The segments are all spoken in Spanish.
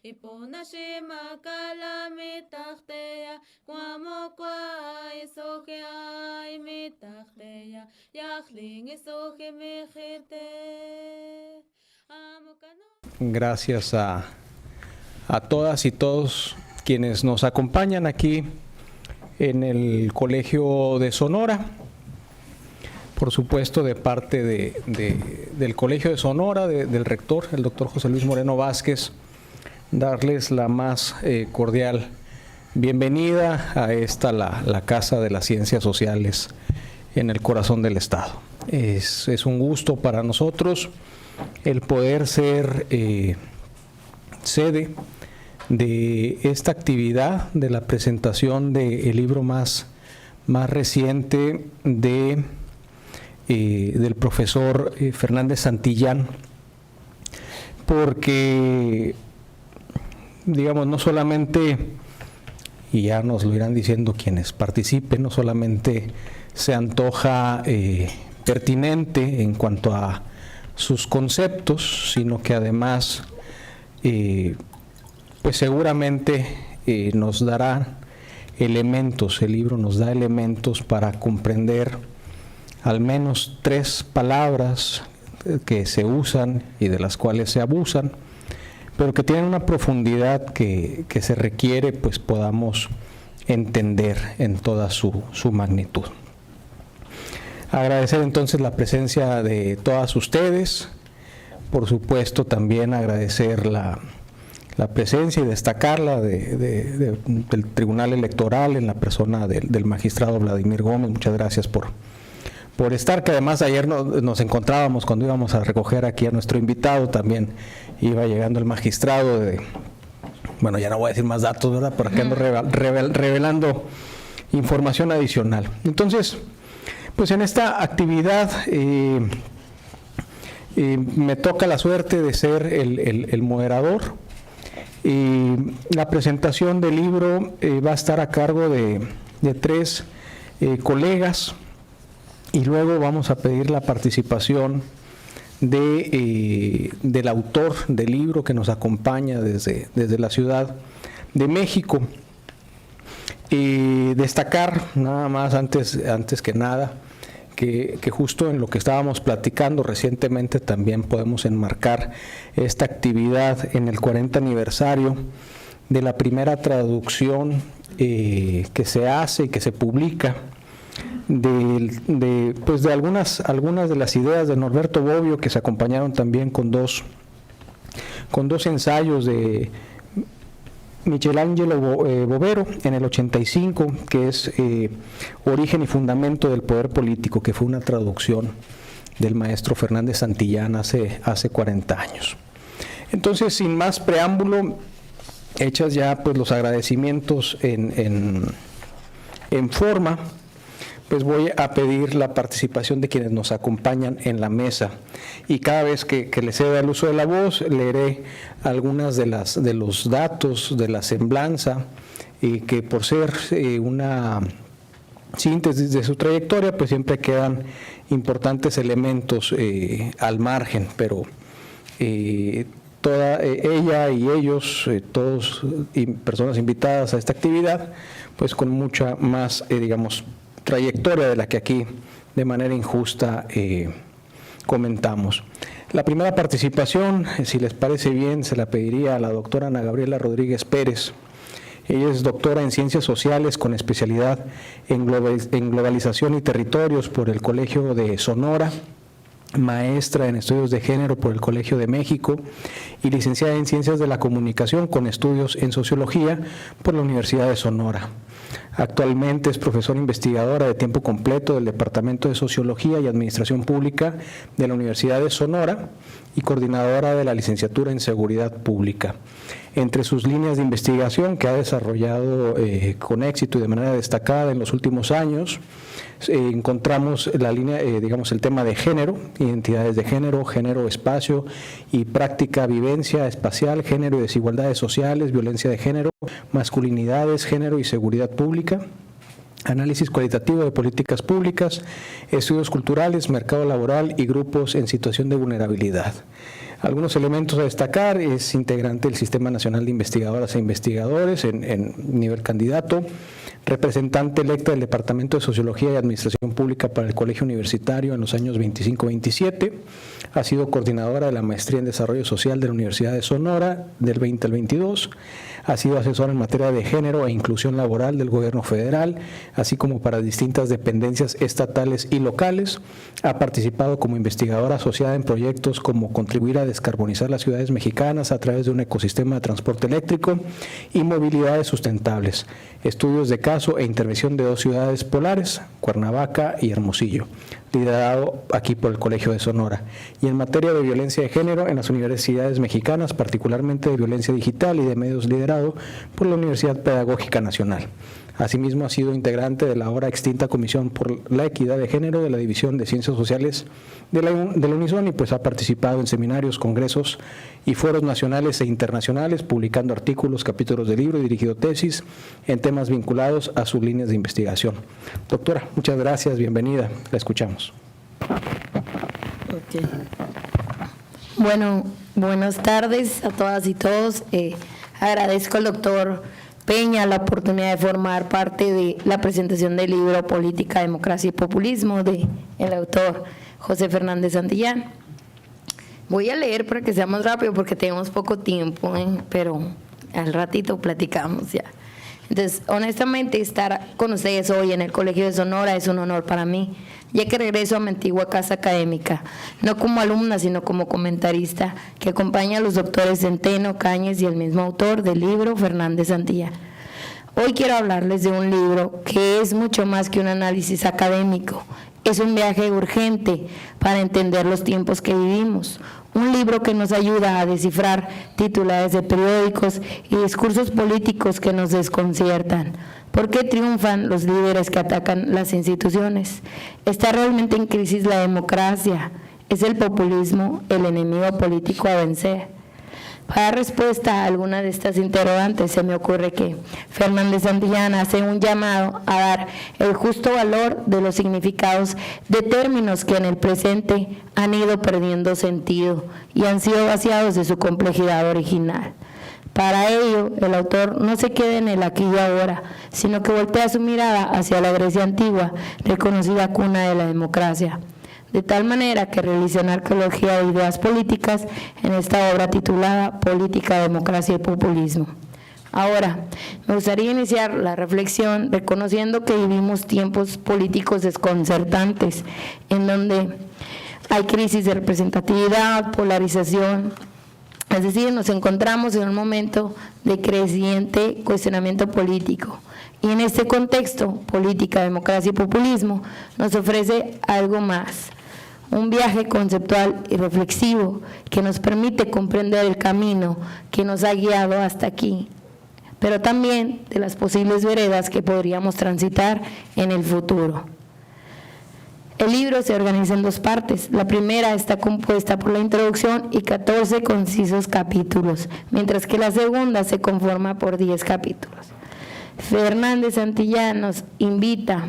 Ipunashima kalamitachteya, Guamokwa isogia imitachteya, Yachling isogi mijite. Gracias a todas y todos quienes nos acompañan aquí en el Colegio de Sonora. Por supuesto, de parte del Colegio de Sonora, del rector, el doctor José Luis Moreno Vázquez, darles la más cordial bienvenida a esta, la Casa de las Ciencias Sociales en el corazón del Estado. Es un gusto para nosotros el poder ser sede de esta actividad, de la presentación del libro más reciente del profesor Fernández Santillán, porque, digamos, no solamente, y ya nos lo irán diciendo quienes participen, no solamente se antoja pertinente en cuanto a sus conceptos, sino que además pues seguramente nos dará elementos, el libro nos da elementos para comprender al menos 3 palabras que se usan y de las cuales se abusan, pero que tienen una profundidad que se requiere, pues podamos entender en toda su magnitud. Agradecer entonces la presencia de todas ustedes, por supuesto también agradecer la presencia y destacarla del Tribunal Electoral en la persona del magistrado Vladimir Gómez. Muchas gracias por estar, que además ayer nos encontrábamos cuando íbamos a recoger aquí a nuestro invitado, también iba llegando el magistrado bueno, ya no voy a decir más datos, ¿verdad? Por aquí ando revelando información adicional. Entonces, pues en esta actividad me toca la suerte de ser el moderador. La presentación del libro va a estar a cargo de 3 colegas, y luego vamos a pedir la participación del autor del libro que nos acompaña desde la Ciudad de México. Destacar nada más antes que nada que justo en lo que estábamos platicando recientemente también podemos enmarcar esta actividad en el 40 aniversario de la primera traducción que se hace y que se publica pues de algunas de las ideas de Norberto Bobbio, que se acompañaron también con dos ensayos de Michelangelo Bovero en el 85, que es Origen y Fundamento del Poder Político, que fue una traducción del maestro Fernández Santillán hace 40 años. Entonces, sin más preámbulo, hechas ya pues los agradecimientos en forma, pues voy a pedir la participación de quienes nos acompañan en la mesa, y cada vez que les ceda el uso de la voz leeré algunas de los datos de la semblanza, que por ser una síntesis de su trayectoria pues siempre quedan importantes elementos al margen, pero toda ella y ellos, todos personas invitadas a esta actividad, pues con mucha más digamos trayectoria de la que aquí de manera injusta comentamos. La primera participación, si les parece bien, se la pediría a la doctora Ana Gabriela Rodríguez Pérez. Ella es doctora en Ciencias Sociales con especialidad en Globalización y Territorios por el Colegio de Sonora, maestra en Estudios de Género por el Colegio de México y licenciada en Ciencias de la Comunicación con estudios en Sociología por la Universidad de Sonora. Actualmente es profesora investigadora de tiempo completo del Departamento de Sociología y Administración Pública de la Universidad de Sonora y coordinadora de la licenciatura en Seguridad Pública. Entre sus líneas de investigación que ha desarrollado con éxito y de manera destacada en los últimos años, encontramos la línea, digamos, el tema de género, identidades de género, género, espacio y práctica, vivencia espacial, género y desigualdades sociales, violencia de género, masculinidades, género y seguridad pública, análisis cualitativo de políticas públicas, estudios culturales, mercado laboral y grupos en situación de vulnerabilidad. Algunos elementos a destacar: es integrante del Sistema Nacional de Investigadoras e Investigadores en nivel candidato, representante electa del Departamento de Sociología y Administración Pública para el Colegio Universitario en los años 25-27, ha sido coordinadora de la Maestría en Desarrollo Social de la Universidad de Sonora del 20 al 22, ha sido asesora en materia de género e inclusión laboral del Gobierno Federal, así como para distintas dependencias estatales y locales, ha participado como investigadora asociada en proyectos como contribuir a descarbonizar las ciudades mexicanas a través de un ecosistema de transporte eléctrico y movilidades sustentables, estudios de caso e intervención de 2 ciudades polares, Cuernavaca y Hermosillo, liderado aquí por el Colegio de Sonora, y en materia de violencia de género en las universidades mexicanas, particularmente de violencia digital y de medios, liderado por la Universidad Pedagógica Nacional. Asimismo, ha sido integrante de la ahora extinta Comisión por la Equidad de Género de la División de Ciencias Sociales de la UNISON, y pues ha participado en seminarios, congresos y foros nacionales e internacionales, publicando artículos, capítulos de libro y dirigido tesis en temas vinculados a sus líneas de investigación. Doctora, muchas gracias, bienvenida, la escuchamos. Okay. Bueno, buenas tardes a todas y todos. Agradezco al doctor Peña la oportunidad de formar parte de la presentación del libro Política, Democracia y Populismo del autor José Fernández Santillán. Voy a leer para que sea más rápido porque tenemos poco tiempo, pero al ratito platicamos ya. Entonces, honestamente, estar con ustedes hoy en el Colegio de Sonora es un honor para mí, ya que regreso a mi antigua casa académica, no como alumna, sino como comentarista, que acompaña a los doctores Centeno, Cáñez y el mismo autor del libro, Fernández Santillán. Hoy quiero hablarles de un libro que es mucho más que un análisis académico, es un viaje urgente para entender los tiempos que vivimos, un libro que nos ayuda a descifrar titulares de periódicos y discursos políticos que nos desconciertan. ¿Por qué triunfan los líderes que atacan las instituciones? ¿Está realmente en crisis la democracia? ¿Es el populismo el enemigo político a vencer? Para dar respuesta a alguna de estas interrogantes, se me ocurre que Fernández Santillán hace un llamado a dar el justo valor de los significados de términos que en el presente han ido perdiendo sentido y han sido vaciados de su complejidad original. Para ello, el autor no se queda en el aquí y ahora, sino que voltea su mirada hacia la Grecia antigua, reconocida cuna de la democracia, de tal manera que realiza una arqueología de ideas políticas en esta obra titulada Política, Democracia y Populismo. Ahora, me gustaría iniciar la reflexión reconociendo que vivimos tiempos políticos desconcertantes, en donde hay crisis de representatividad, polarización. Es decir, nos encontramos en un momento de creciente cuestionamiento político. Y en este contexto, política, democracia y populismo nos ofrece algo más, un viaje conceptual y reflexivo que nos permite comprender el camino que nos ha guiado hasta aquí, pero también de las posibles veredas que podríamos transitar en el futuro. El libro se organiza en 2 partes. La primera está compuesta por la introducción y 14 concisos capítulos, mientras que la segunda se conforma por 10 capítulos. Fernández Santillán nos invita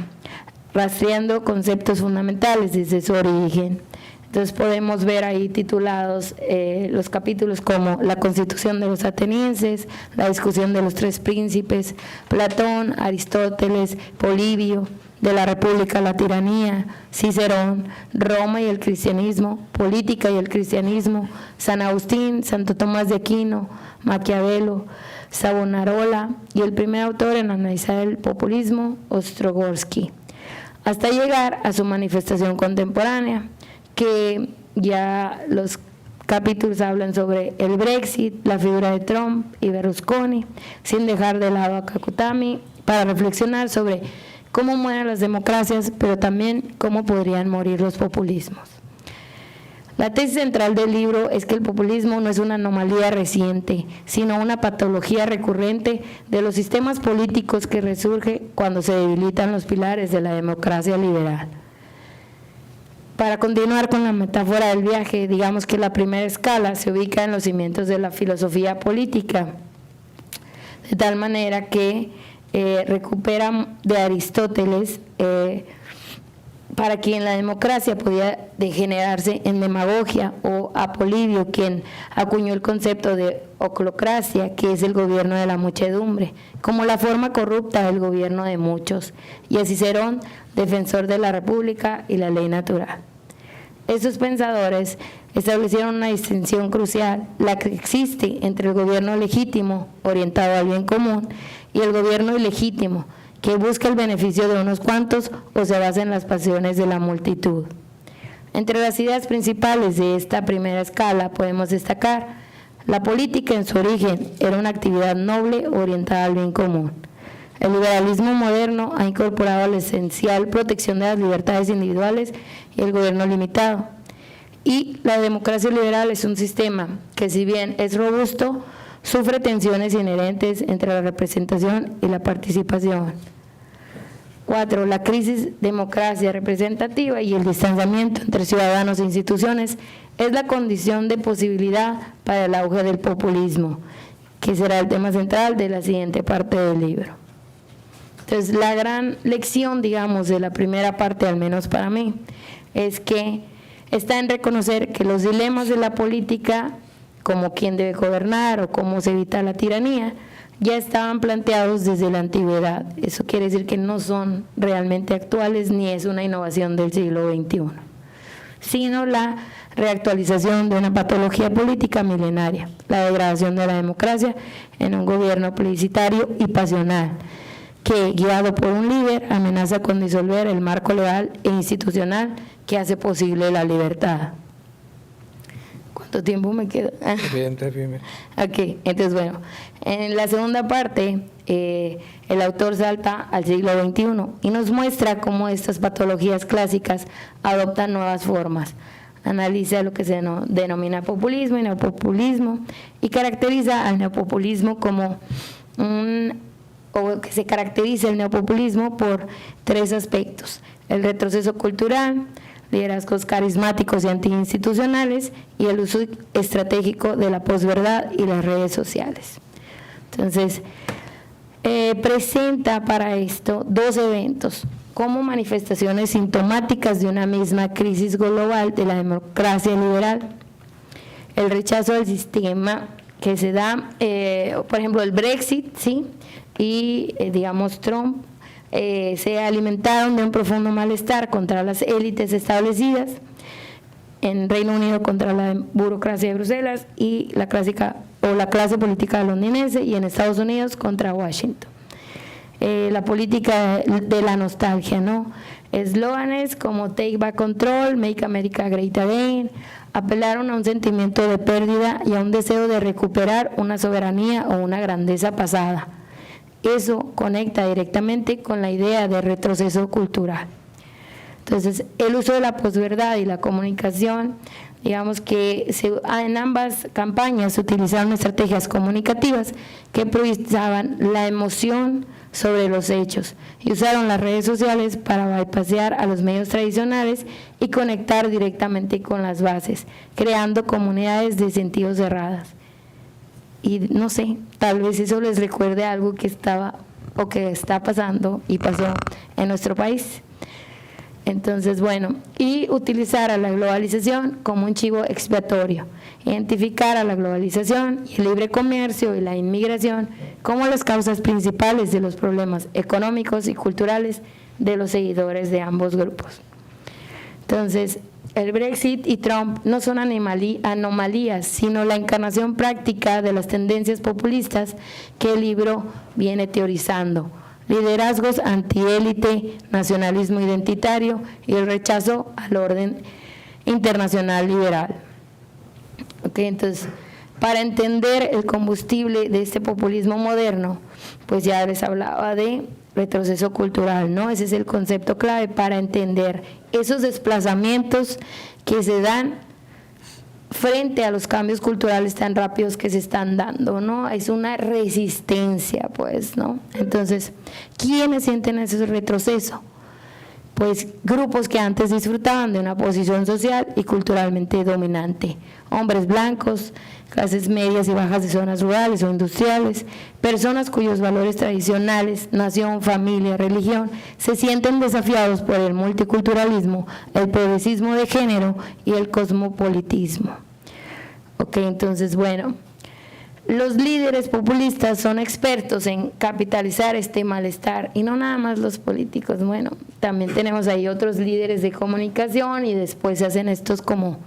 rastreando conceptos fundamentales desde su origen. Entonces podemos ver ahí titulados los capítulos como la Constitución de los atenienses, la discusión de los 3 príncipes, Platón, Aristóteles, Polibio, de la República a la tiranía, Cicerón, Roma y el cristianismo, política y el cristianismo, San Agustín, Santo Tomás de Aquino, Maquiavelo, Savonarola y el primer autor en analizar el populismo, Ostrogorsky, hasta llegar a su manifestación contemporánea, que ya los capítulos hablan sobre el Brexit, la figura de Trump y Berlusconi, sin dejar de lado a Kakutami, para reflexionar sobre cómo mueren las democracias, pero también cómo podrían morir los populismos. La tesis central del libro es que el populismo no es una anomalía reciente, sino una patología recurrente de los sistemas políticos que resurge cuando se debilitan los pilares de la democracia liberal. Para continuar con la metáfora del viaje, digamos que la primera escala se ubica en los cimientos de la filosofía política, de tal manera que recupera de Aristóteles, para quien la democracia podía degenerarse en demagogia, o a Polibio, quien acuñó el concepto de oclocracia, que es el gobierno de la muchedumbre, como la forma corrupta del gobierno de muchos, y a Cicerón, defensor de la república y la ley natural. Estos pensadores establecieron una distinción crucial, la que existe entre el gobierno legítimo, orientado al bien común, y el gobierno ilegítimo, que busca el beneficio de unos cuantos o se basa en las pasiones de la multitud. Entre las ideas principales de esta primera escala podemos destacar: la política en su origen era una actividad noble orientada al bien común. El liberalismo moderno ha incorporado la esencial protección de las libertades individuales y el gobierno limitado. Y la democracia liberal es un sistema que, si bien es robusto, sufre tensiones inherentes entre la representación y la participación. 4. La crisis democracia representativa y el distanciamiento entre ciudadanos e instituciones es la condición de posibilidad para el auge del populismo, que será el tema central de la siguiente parte del libro. Entonces, la gran lección, digamos, de la primera parte, al menos para mí, es que está en reconocer que los dilemas de la política, como quién debe gobernar o cómo se evita la tiranía, ya estaban planteados desde la antigüedad. Eso quiere decir que no son realmente actuales ni es una innovación del siglo XXI, sino la reactualización de una patología política milenaria, la degradación de la democracia en un gobierno plebiscitario y pasional, que, guiado por un líder, amenaza con disolver el marco legal e institucional que hace posible la libertad. ¿Cuánto tiempo me queda? Bien. Ok, entonces bueno, en la segunda parte el autor salta al siglo XXI y nos muestra cómo estas patologías clásicas adoptan nuevas formas. Analiza lo que se denomina populismo y neopopulismo y caracteriza al neopopulismo como que se caracteriza el neopopulismo por 3 aspectos: el retroceso cultural, liderazgos carismáticos y antiinstitucionales, y el uso estratégico de la posverdad y las redes sociales. Entonces, presenta para esto 2 eventos como manifestaciones sintomáticas de una misma crisis global de la democracia liberal: el rechazo al sistema que se da, por ejemplo, el Brexit, ¿sí? Y digamos Trump, se alimentaron de un profundo malestar contra las élites establecidas, en Reino Unido contra la burocracia de Bruselas y la clase política londinense, y en Estados Unidos contra Washington. La política de la nostalgia, ¿no? Eslóganes como Take Back Control, Make America Great Again, apelaron a un sentimiento de pérdida y a un deseo de recuperar una soberanía o una grandeza pasada. Eso conecta directamente con la idea de retroceso cultural. Entonces, el uso de la posverdad y la comunicación, digamos que en ambas campañas se utilizaron estrategias comunicativas que priorizaban la emoción sobre los hechos y usaron las redes sociales para bypassear a los medios tradicionales y conectar directamente con las bases, creando comunidades de sentido cerradas. Y no sé, tal vez eso les recuerde algo que estaba o que está pasando y pasó en nuestro país. Entonces, bueno, y utilizar a la globalización como un chivo expiatorio, identificar a la globalización y el libre comercio y la inmigración como las causas principales de los problemas económicos y culturales de los seguidores de ambos grupos. Entonces, el Brexit y Trump no son anomalías, sino la encarnación práctica de las tendencias populistas que el libro viene teorizando: liderazgos antiélite, nacionalismo identitario y el rechazo al orden internacional liberal. Okay, entonces, para entender el combustible de este populismo moderno, pues ya les hablaba de retroceso cultural, ¿no? Ese es el concepto clave para entender esos desplazamientos que se dan frente a los cambios culturales tan rápidos que se están dando, ¿no? Es una resistencia, pues, ¿no? Entonces, ¿quiénes sienten ese retroceso? pues grupos que antes disfrutaban de una posición social y culturalmente dominante, hombres blancos, clases medias y bajas de zonas rurales o industriales, personas cuyos valores tradicionales, nación, familia, religión, se sienten desafiados por el multiculturalismo, el progresismo de género y el cosmopolitismo. Ok, entonces, bueno, los líderes populistas son expertos en capitalizar este malestar, y no nada más los políticos. Bueno, también tenemos ahí otros líderes de comunicación, y después se hacen estos como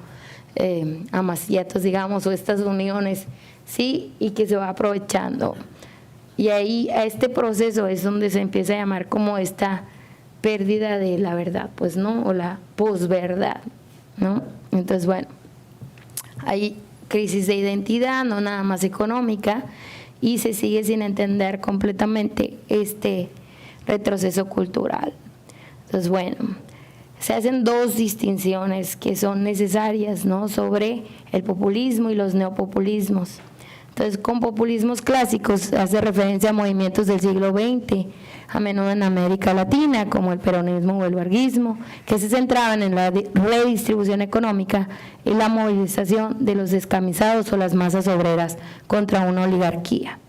amaciatos, digamos, o estas uniones, ¿sí? Y que se va aprovechando. Y ahí a este proceso es donde se empieza a llamar como esta pérdida de la verdad, pues, ¿no? O la posverdad, ¿no? Entonces, bueno, hay crisis de identidad, no nada más económica, y se sigue sin entender completamente este retroceso cultural. Entonces, bueno, se hacen dos distinciones que son necesarias, ¿no?, sobre el populismo y los neopopulismos. Entonces, con populismos clásicos hace referencia a movimientos del siglo XX, a menudo en América Latina, como el peronismo o el varguismo, que se centraban en la redistribución económica y la movilización de los descamisados o las masas obreras contra una oligarquía.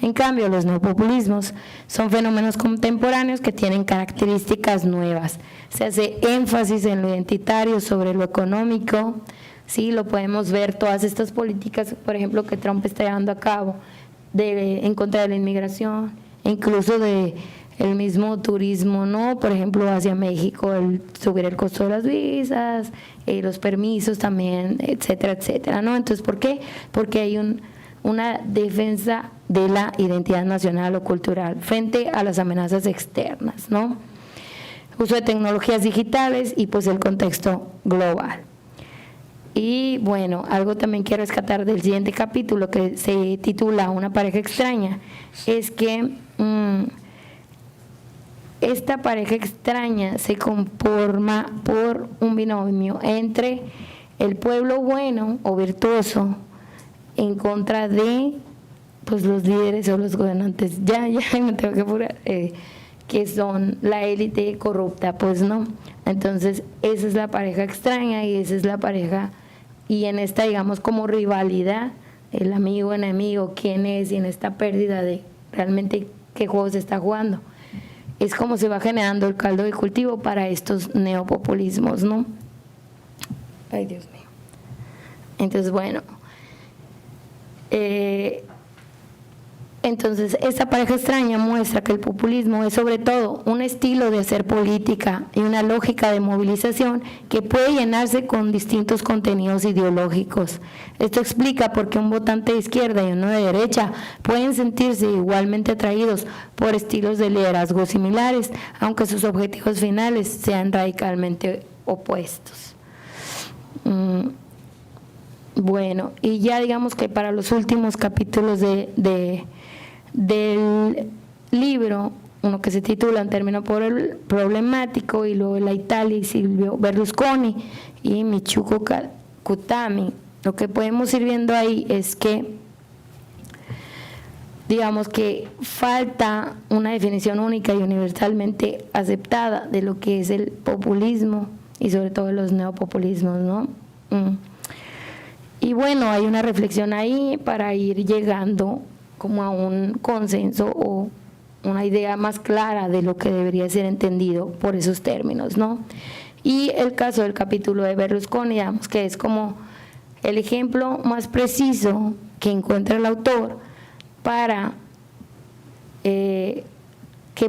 En cambio, los neopopulismos son fenómenos contemporáneos que tienen características nuevas. Se hace énfasis en lo identitario sobre lo económico. Sí, lo podemos ver, todas estas políticas, por ejemplo, que Trump está llevando a cabo en contra de la inmigración, incluso de el mismo turismo, ¿no? Por ejemplo, hacia México, el subir el costo de las visas, los permisos también, etcétera, etcétera, ¿no? Entonces, ¿por qué? Porque hay una defensa de la identidad nacional o cultural frente a las amenazas externas, ¿no? Uso de tecnologías digitales y pues el contexto global. Y bueno, algo también quiero rescatar del siguiente capítulo, que se titula Una pareja extraña, es que esta pareja extraña se conforma por un binomio entre el pueblo bueno o virtuoso en contra de pues los líderes o los gobernantes, ya me tengo que apurar, que son la élite corrupta, pues no. Entonces esa es la pareja extraña y esa es la pareja, y en esta, digamos, como rivalidad, el amigo enemigo, quién es, y en esta pérdida de realmente qué juego se está jugando, es como se va generando el caldo de cultivo para estos neopopulismos, ¿no? Ay, Dios mío. Entonces, bueno, entonces esta pareja extraña muestra que el populismo es sobre todo un estilo de hacer política y una lógica de movilización que puede llenarse con distintos contenidos ideológicos. Esto explica por qué un votante de izquierda y uno de derecha pueden sentirse igualmente atraídos por estilos de liderazgo similares, aunque sus objetivos finales sean radicalmente opuestos. Bueno, y ya digamos que para los últimos capítulos del libro, uno que se titula En término problemático, y luego la Italia y Silvio Berlusconi y Michiko Kutami, lo que podemos ir viendo ahí es que, digamos que falta una definición única y universalmente aceptada de lo que es el populismo y sobre todo los neopopulismos, ¿no? Y bueno, hay una reflexión ahí para ir llegando como a un consenso o una idea más clara de lo que debería ser entendido por esos términos, ¿no? Y el caso del capítulo de Berlusconi, digamos que es como el ejemplo más preciso que encuentra el autor para que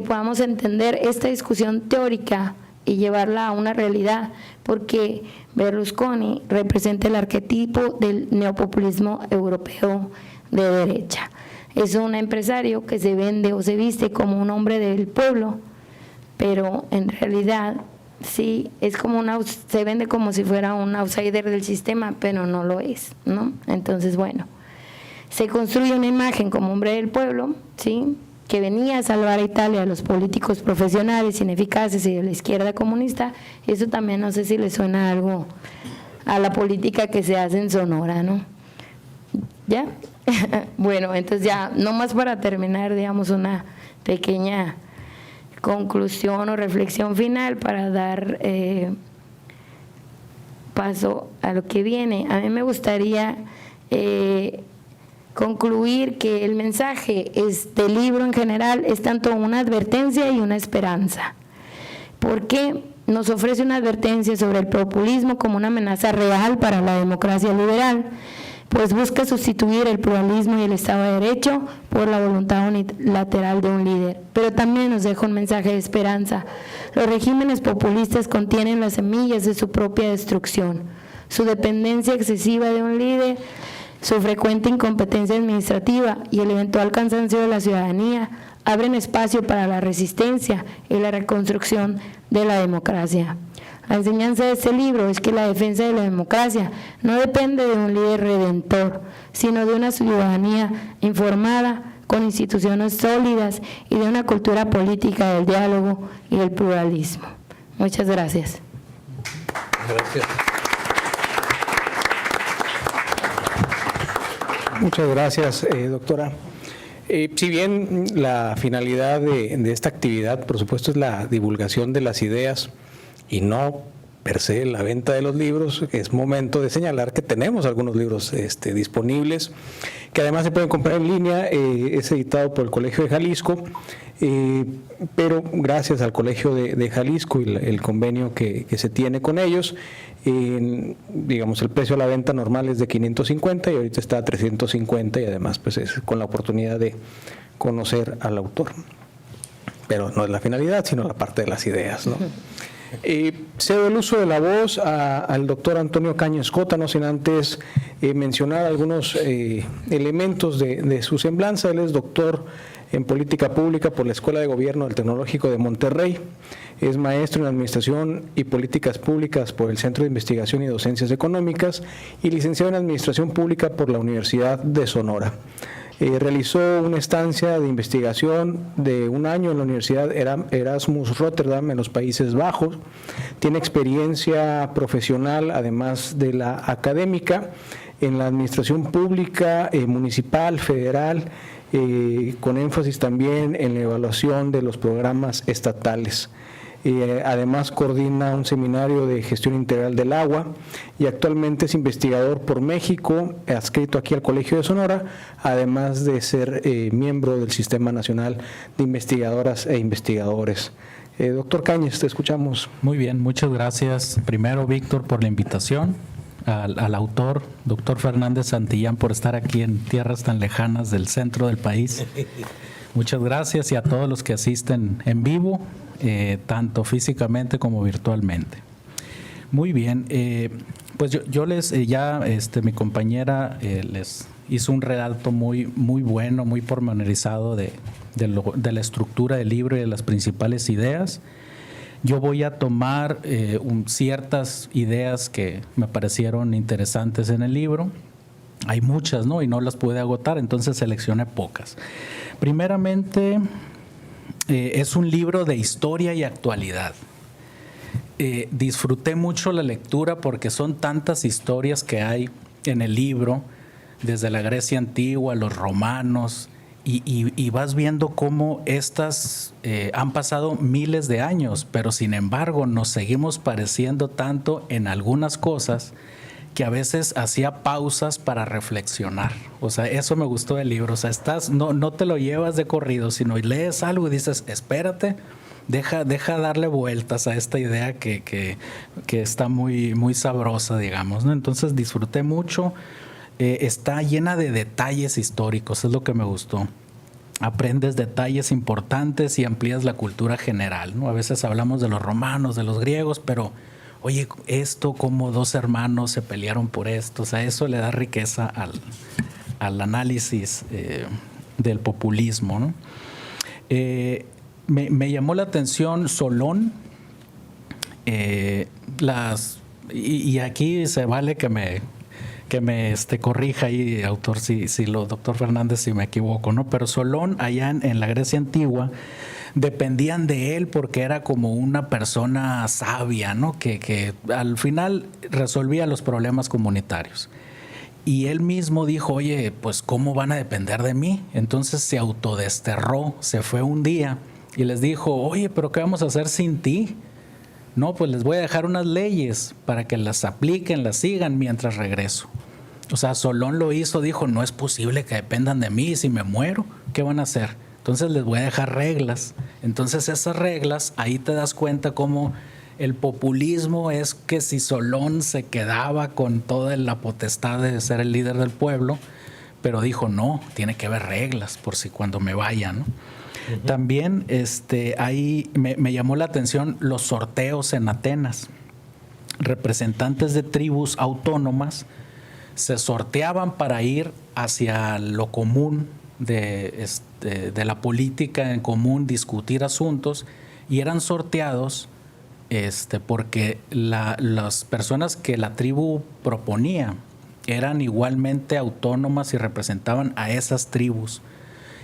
podamos entender esta discusión teórica y llevarla a una realidad, porque Berlusconi representa el arquetipo del neopopulismo europeo de derecha. Es un empresario que se vende o se viste como un hombre del pueblo, pero en realidad sí es como se vende como si fuera un outsider del sistema, pero no lo es, ¿no? Entonces, bueno, se construye una imagen como hombre del pueblo, ¿sí?, que venía a salvar a Italia a los políticos profesionales ineficaces y de la izquierda comunista. Eso también no sé si le suena algo a la política que se hace en Sonora, ¿no? ¿Ya? Bueno, entonces ya, nomás para terminar, digamos, una pequeña conclusión o reflexión final para dar paso a lo que viene. A mí me gustaría concluir que el mensaje del libro en general es tanto una advertencia y una esperanza, porque nos ofrece una advertencia sobre el populismo como una amenaza real para la democracia liberal, pues busca sustituir el pluralismo y el Estado de Derecho por la voluntad unilateral de un líder. Pero también nos deja un mensaje de esperanza. Los regímenes populistas contienen las semillas de su propia destrucción. Su dependencia excesiva de un líder, su frecuente incompetencia administrativa y el eventual cansancio de la ciudadanía abren espacio para la resistencia y la reconstrucción de la democracia. La enseñanza de este libro es que la defensa de la democracia no depende de un líder redentor, sino de una ciudadanía informada, con instituciones sólidas y de una cultura política del diálogo y del pluralismo. Muchas gracias. Gracias. Muchas gracias, doctora. Si bien la finalidad de esta actividad, por supuesto, es la divulgación de las ideas y no per se la venta de los libros, es momento de señalar que tenemos algunos libros disponibles, que además se pueden comprar en línea. Es editado por el Colegio de Jalisco, pero gracias al Colegio de Jalisco y el convenio que se tiene con ellos, digamos, el precio a la venta normal es de 550 y ahorita está a 350, y además pues es con la oportunidad de conocer al autor. Pero no es la finalidad, sino la parte de las ideas, ¿no? Cedo el uso de la voz al doctor Antonio Cañas Cota, no sin antes mencionar algunos elementos de su semblanza. Él es doctor en política pública por la Escuela de Gobierno del Tecnológico de Monterrey, es maestro en Administración y Políticas Públicas por el Centro de Investigación y Docencias Económicas y licenciado en Administración Pública por la Universidad de Sonora. Realizó una estancia de investigación de 1 año en la Universidad Erasmus Rotterdam en los Países Bajos. Tiene experiencia profesional, además de la académica, en la administración pública, municipal, federal, con énfasis también en la evaluación de los programas estatales. Además coordina un seminario de gestión integral del agua y actualmente es investigador por México, adscrito aquí al Colegio de Sonora, además de ser miembro del Sistema Nacional de Investigadoras e Investigadores. Doctor Cañas, te escuchamos. Muy bien, muchas gracias. Primero, Víctor, por la invitación, al autor, doctor Fernández Santillán, por estar aquí en tierras tan lejanas del centro del país. Muchas gracias, y a todos los que asisten en vivo, tanto físicamente como virtualmente. Muy bien, pues yo les, mi compañera les hizo un relato muy bueno, muy pormenorizado de la estructura del libro y de las principales ideas. Yo voy a tomar ciertas ideas que me parecieron interesantes en el libro. Hay muchas, ¿no? Y no las pude agotar, entonces seleccioné pocas. Primeramente, es un libro de historia y actualidad. Disfruté mucho la lectura porque son tantas historias que hay en el libro, desde la Grecia antigua, los romanos, y vas viendo cómo estas han pasado miles de años, pero sin embargo nos seguimos pareciendo tanto en algunas cosas que a veces hacía pausas para reflexionar. O sea, eso me gustó del libro. O sea, no te lo llevas de corrido, sino lees algo y dices, espérate, deja darle vueltas a esta idea que está muy sabrosa, digamos, ¿no? Entonces disfruté mucho. Está llena de detalles históricos, es lo que me gustó. Aprendes detalles importantes y amplías la cultura general, ¿no? A veces hablamos de los romanos, de los griegos, pero oye, esto, como 2 hermanos se pelearon por esto, o sea, eso le da riqueza al análisis del populismo, ¿no? Me llamó la atención Solón, y aquí se vale que me corrija ahí, autor, doctor Fernández, si me equivoco, ¿no? Pero Solón, allá en la Grecia antigua, dependían de él porque era como una persona sabia, ¿no? Que al final resolvía los problemas comunitarios. Y él mismo dijo, oye, pues ¿cómo van a depender de mí? Entonces se autodesterró, se fue un día y les dijo, oye, pero ¿qué vamos a hacer sin ti? No, pues les voy a dejar unas leyes para que las apliquen, las sigan mientras regreso. O sea, Solón lo hizo, dijo, no es posible que dependan de mí, si me muero, ¿qué van a hacer? Entonces les voy a dejar reglas. Entonces esas reglas, ahí te das cuenta cómo el populismo es que si Solón se quedaba con toda la potestad de ser el líder del pueblo, pero dijo, no, tiene que haber reglas por si cuando me vaya, ¿no? También ahí me llamó la atención los sorteos en Atenas. Representantes de tribus autónomas se sorteaban para ir hacia lo común de la política en común, discutir asuntos, y eran sorteados porque las personas que la tribu proponía eran igualmente autónomas y representaban a esas tribus.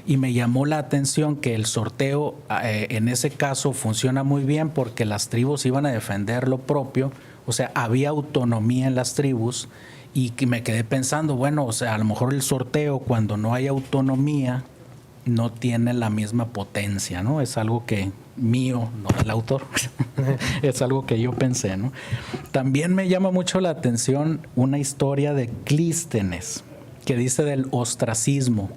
Y me llamó la atención que el sorteo en ese caso funciona muy bien porque las tribus iban a defender lo propio, o sea, había autonomía en las tribus, y que me quedé pensando, bueno, o sea, a lo mejor el sorteo cuando no hay autonomía no tiene la misma potencia, ¿no? Es algo que mío, no del autor, es algo que yo pensé, ¿no? También me llama mucho la atención una historia de Clístenes que dice del ostracismo.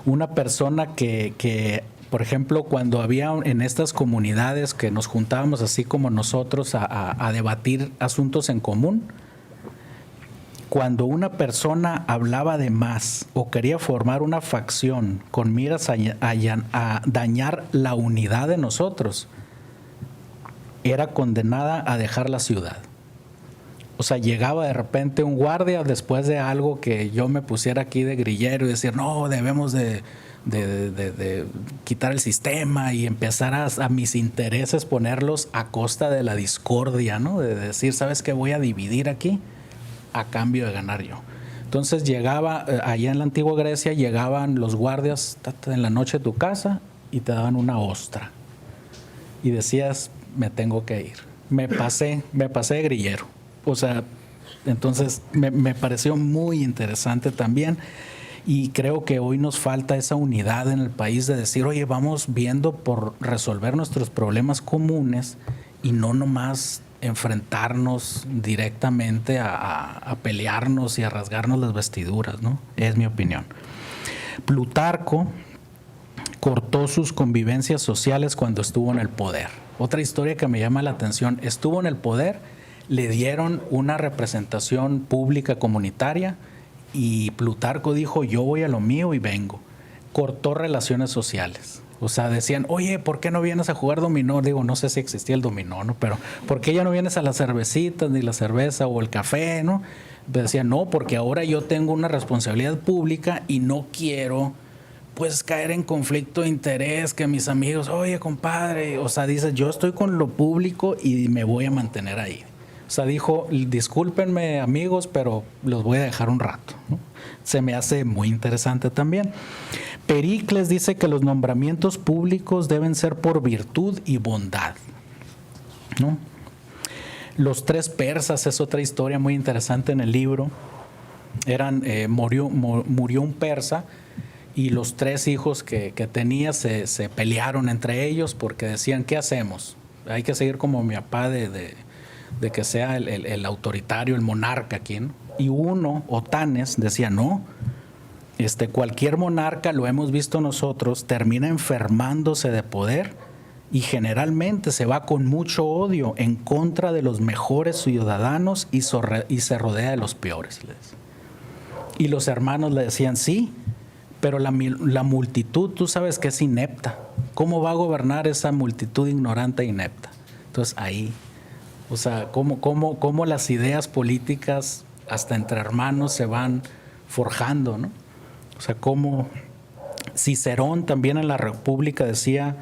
Una persona que, por ejemplo, cuando había en estas comunidades que nos juntábamos así como nosotros a debatir asuntos en común, cuando una persona hablaba de más o quería formar una facción con miras a dañar la unidad de nosotros, era condenada a dejar la ciudad. O sea, llegaba de repente un guardia después de algo que yo me pusiera aquí de grillero y decir, no, debemos de quitar el sistema y empezar a mis intereses ponerlos a costa de la discordia, ¿no? De decir, ¿sabes qué? Voy a dividir aquí a cambio de ganar yo. Entonces llegaba, allá en la antigua Grecia, llegaban los guardias en la noche a tu casa y te daban una ostra. Y decías, me tengo que ir. Me pasé de grillero. O sea, entonces me pareció muy interesante también, y creo que hoy nos falta esa unidad en el país de decir, oye, vamos viendo por resolver nuestros problemas comunes y no nomás enfrentarnos directamente a pelearnos y a rasgarnos las vestiduras, ¿no? Es mi opinión. Plutarco cortó sus convivencias sociales cuando estuvo en el poder. Otra historia que me llama la atención, estuvo en el poder, le dieron una representación pública comunitaria y Plutarco dijo, yo voy a lo mío y vengo. Cortó relaciones sociales. O sea, decían, oye, ¿por qué no vienes a jugar dominó? Digo, no sé si existía el dominó, ¿no? Pero ¿por qué ya no vienes a las cervecitas, ni la cerveza o el café, ¿no? Decían, no, porque ahora yo tengo una responsabilidad pública y no quiero, pues, caer en conflicto de interés, que mis amigos, oye, compadre, o sea, dice, yo estoy con lo público y me voy a mantener ahí. O sea, dijo, discúlpenme amigos, pero los voy a dejar un rato, ¿no? Se me hace muy interesante también. Pericles dice que los nombramientos públicos deben ser por virtud y bondad, ¿no? Los 3 persas es otra historia muy interesante en el libro. Murió un persa y los 3 hijos que tenía se pelearon entre ellos porque decían, ¿qué hacemos? Hay que seguir como mi papá de que sea el autoritario, el monarca aquí, ¿no? Y uno, Otanes, decía, no, cualquier monarca, lo hemos visto nosotros, termina enfermándose de poder y generalmente se va con mucho odio en contra de los mejores ciudadanos y se rodea de los peores. Y los hermanos le decían, sí, pero la multitud, tú sabes que es inepta. ¿Cómo va a gobernar esa multitud ignorante e inepta? Entonces ahí, o sea, cómo las ideas políticas hasta entre hermanos se van forjando, ¿no? O sea, como Cicerón también en la República decía,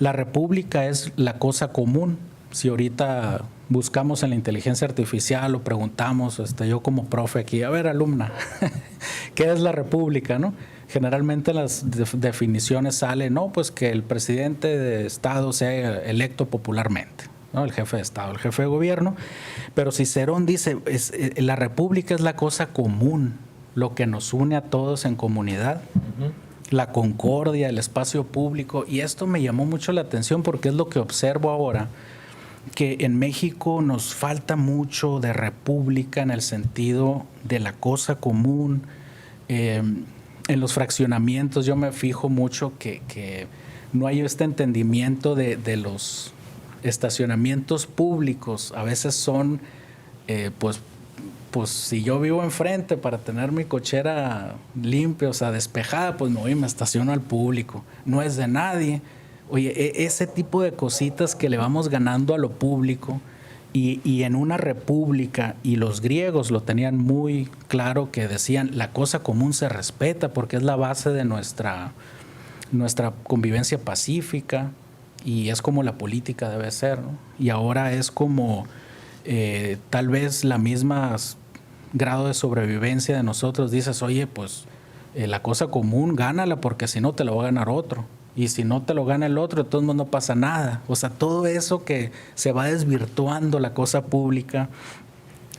la República es la cosa común. Si ahorita buscamos en la inteligencia artificial o preguntamos, yo como profe aquí, a ver, alumna, ¿qué es la República, no? Generalmente las definiciones salen, no, pues que el presidente de Estado sea electo popularmente, ¿no? El jefe de Estado, el jefe de gobierno. Pero Cicerón dice, la República es la cosa común, lo que nos une a todos en comunidad. la concordia, el espacio público, y esto me llamó mucho la atención porque es lo que observo ahora, que en México nos falta mucho de república en el sentido de la cosa común. En los fraccionamientos yo me fijo mucho que no hay este entendimiento de los estacionamientos públicos. A veces son, pues si yo vivo enfrente para tener mi cochera limpia, o sea, despejada, pues me voy y me estaciono al público. No es de nadie. Oye, ese tipo de cositas que le vamos ganando a lo público y en una república, y los griegos lo tenían muy claro, que decían la cosa común se respeta porque es la base de nuestra convivencia pacífica, y es como la política debe ser, ¿no? Y ahora es como tal vez la misma grado de sobrevivencia de nosotros. Dices, oye, pues la cosa común, gánala porque si no te lo va a ganar otro. Y si no te lo gana el otro, de todos modos no pasa nada. O sea, todo eso que se va desvirtuando la cosa pública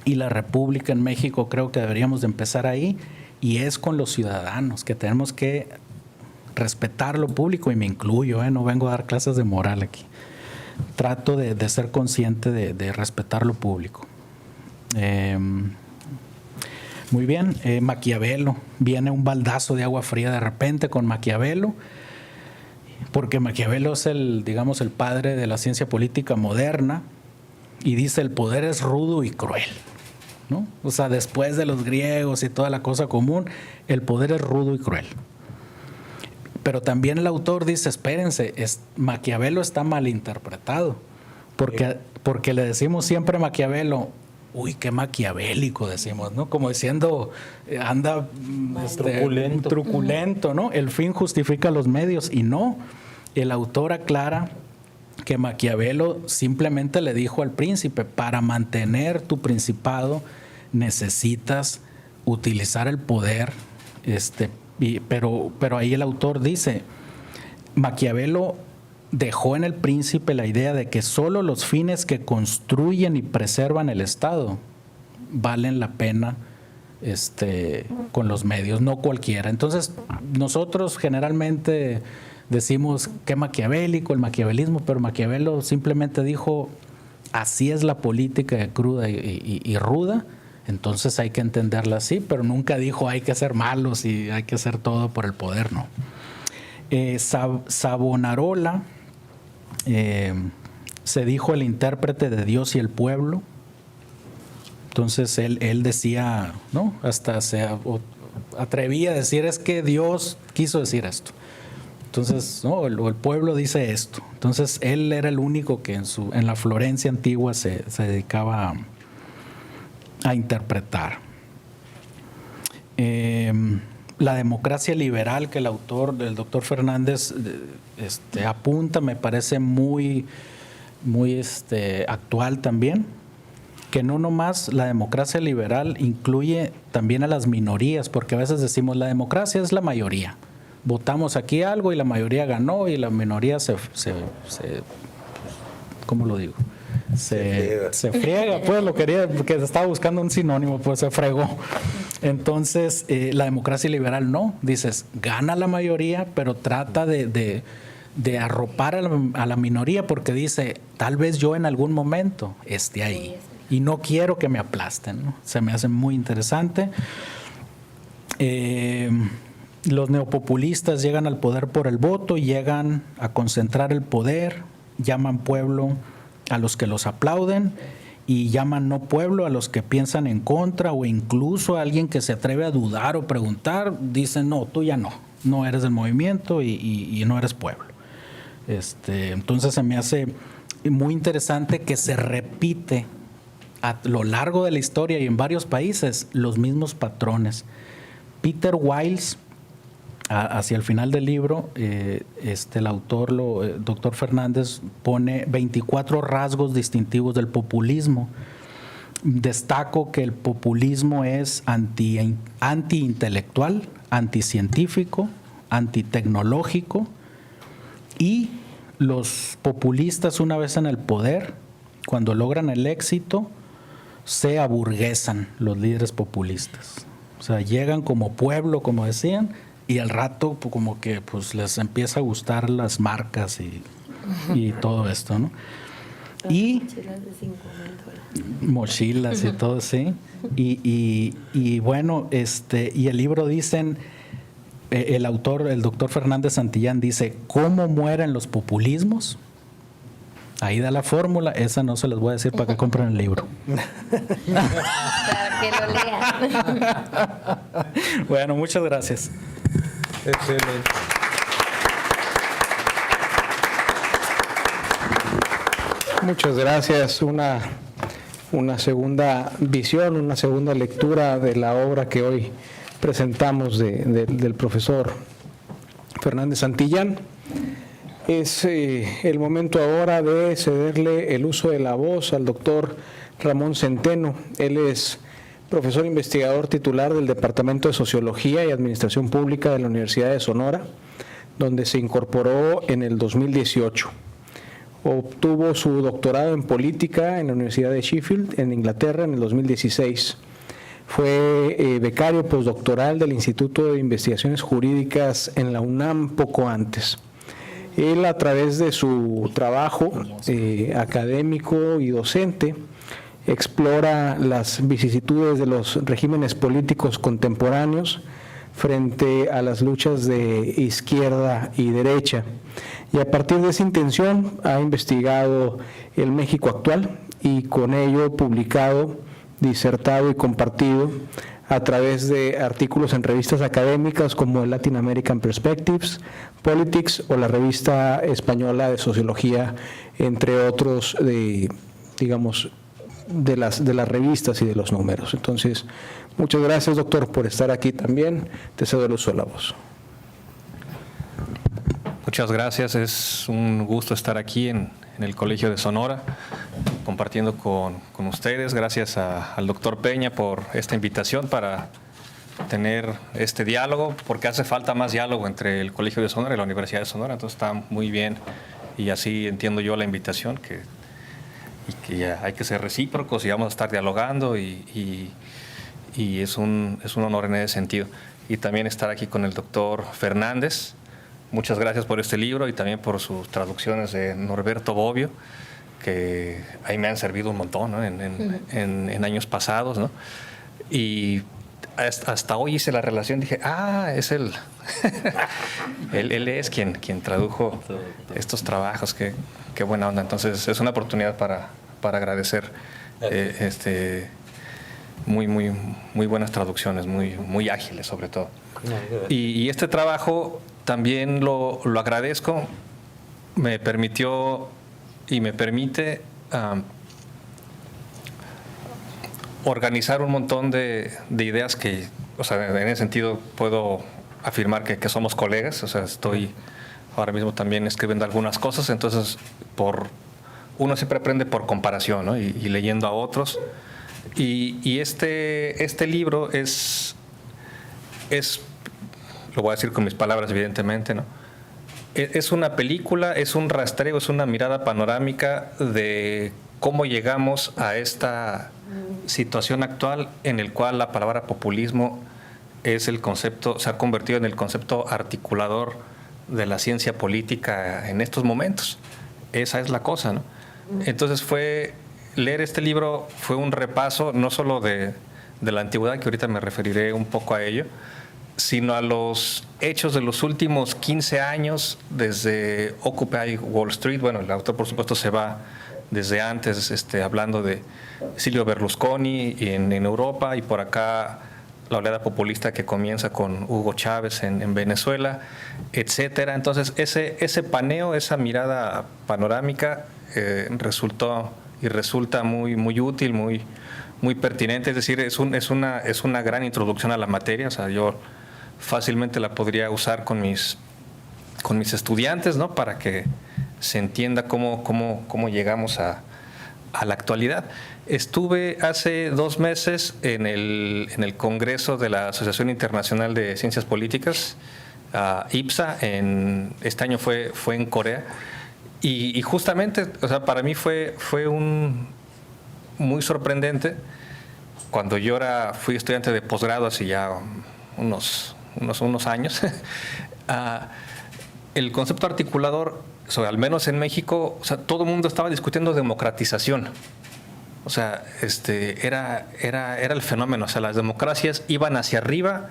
y la república en México, creo que deberíamos de empezar ahí, y es con los ciudadanos, que tenemos que respetar lo público, y me incluyo, no vengo a dar clases de moral aquí. Trato de ser consciente de respetar lo público. Muy bien, Maquiavelo. Viene un baldazo de agua fría de repente con Maquiavelo, porque Maquiavelo es el padre de la ciencia política moderna, y dice: el poder es rudo y cruel, ¿no? O sea, después de los griegos y toda la cosa común, el poder es rudo y cruel. Pero también el autor dice, espérense, Maquiavelo está mal interpretado, porque le decimos siempre a Maquiavelo, uy, qué maquiavélico, decimos, ¿no? Como diciendo, anda truculento, ¿no? El fin justifica los medios, y no. El autor aclara que Maquiavelo simplemente le dijo al príncipe: para mantener tu principado necesitas utilizar el poder, pero ahí el autor dice, Maquiavelo dejó en el príncipe la idea de que solo los fines que construyen y preservan el Estado valen la pena con los medios, no cualquiera. Entonces, nosotros generalmente decimos que maquiavélico, el maquiavelismo, pero Maquiavelo simplemente dijo, así es la política cruda y ruda, entonces hay que entenderla así, pero nunca dijo hay que ser malos y hay que hacer todo por el poder, no. Savonarola se dijo el intérprete de Dios y el pueblo. Entonces él decía, ¿no? Hasta se atrevía a decir, es que Dios quiso decir esto. Entonces, no, el pueblo dice esto. Entonces él era el único que en la Florencia antigua se dedicaba a interpretar. La democracia liberal que el doctor Fernández apunta, me parece muy actual también, que no nomás la democracia liberal incluye también a las minorías, porque a veces decimos la democracia es la mayoría. Votamos aquí algo y la mayoría ganó y la minoría ¿cómo lo digo? Se friega, pues lo quería, porque estaba buscando un sinónimo, pues se fregó. Entonces, la democracia liberal no, dices, gana la mayoría, pero trata de arropar a la minoría, porque dice, tal vez yo en algún momento esté ahí y no quiero que me aplasten, ¿no? Se me hace muy interesante. Los neopopulistas llegan al poder por el voto, llegan a concentrar el poder, llaman pueblo a los que los aplauden y llaman no pueblo a los que piensan en contra, o incluso a alguien que se atreve a dudar o preguntar, dicen no, tú ya no eres del movimiento y no eres pueblo. Entonces se me hace muy interesante que se repite a lo largo de la historia y en varios países los mismos patrones. Peter Wiles, hacia el final del libro, el autor, doctor Fernández, pone 24 rasgos distintivos del populismo. Destaco que el populismo es anti-intelectual, anticientífico, antitecnológico, y los populistas, una vez en el poder, cuando logran el éxito, se aburguesan los líderes populistas. O sea, llegan como pueblo, como decían, y al rato pues, como que pues les empieza a gustar las marcas y todo esto, ¿no? Y mochilas y todo, sí. Y bueno, y el libro dicen, el autor, el doctor Fernández Santillán dice, ¿cómo mueren los populismos? Ahí da la fórmula, esa no se las voy a decir para que compren el libro. Para que lo lean. Bueno, muchas gracias. Excelente. Muchas gracias. Una segunda visión, una segunda lectura de la obra que hoy presentamos del profesor Fernández Santillán. Es el momento ahora de cederle el uso de la voz al doctor Ramón Centeno. Él es profesor investigador titular del Departamento de Sociología y Administración Pública de la Universidad de Sonora, donde se incorporó en el 2018. Obtuvo su doctorado en política en la Universidad de Sheffield, en Inglaterra, en el 2016. Fue becario postdoctoral del Instituto de Investigaciones Jurídicas en la UNAM poco antes. Él, a través de su trabajo académico y docente, explora las vicisitudes de los regímenes políticos contemporáneos frente a las luchas de izquierda y derecha. Y a partir de esa intención ha investigado el México actual y con ello publicado, disertado y compartido a través de artículos en revistas académicas como el Latin American Perspectives, Politics o la revista española de Sociología, entre otros de las revistas y de los números. Entonces, muchas gracias, doctor, por estar aquí también. Te cedo el uso de la voz. Muchas gracias, es un gusto estar aquí en el Colegio de Sonora, compartiendo con ustedes. Gracias al doctor Peña por esta invitación para tener este diálogo, porque hace falta más diálogo entre el Colegio de Sonora y la Universidad de Sonora, entonces está muy bien y así entiendo yo la invitación, que hay que ser recíprocos y vamos a estar dialogando y es un honor en ese sentido. Y también estar aquí con el doctor Fernández. Muchas gracias por este libro y también por sus traducciones de Norberto Bobbio, que ahí me han servido un montón, ¿no? en años pasados, ¿no? Y hasta hoy hice la relación, dije, es él. él es quien tradujo estos trabajos, qué buena onda. Entonces es una oportunidad para agradecer muy buenas traducciones, muy ágiles sobre todo. Y este trabajo también lo agradezco, me permitió y me permite organizar un montón de ideas que, o sea, en ese sentido puedo afirmar que somos colegas, o sea, estoy ahora mismo también escribiendo algunas cosas, entonces uno siempre aprende por comparación, ¿no? y leyendo a otros. Y este libro es, lo voy a decir con mis palabras evidentemente, ¿no? Es una película, es un rastreo, es una mirada panorámica de cómo llegamos a esta situación actual en el cual la palabra populismo es el concepto, se ha convertido en el concepto articulador de la ciencia política en estos momentos. Esa es la cosa, ¿no? Entonces leer este libro fue un repaso no solo de la antigüedad, que ahorita me referiré un poco a ello, sino a los hechos de los últimos 15 años, desde Occupy Wall Street. Bueno, el autor por supuesto se va desde antes, hablando de Silvio Berlusconi en Europa, y por acá la oleada populista que comienza con Hugo Chávez en Venezuela, etcétera. Entonces ese paneo, esa mirada panorámica resultó y resulta muy útil, muy pertinente. Es decir, es una gran introducción a la materia. O sea, yo fácilmente la podría usar con mis estudiantes, ¿no? Para que se entienda cómo llegamos a la actualidad. Estuve hace 2 meses en el Congreso de la Asociación Internacional de Ciencias Políticas, IPSA. Este año fue en Corea. Y justamente, o sea, para mí fue muy sorprendente cuando yo fui estudiante de posgrado hace ya unos unos años, el concepto articulador, o sea, al menos en México, o sea, todo el mundo estaba discutiendo democratización. O sea, era el fenómeno. O sea, las democracias iban hacia arriba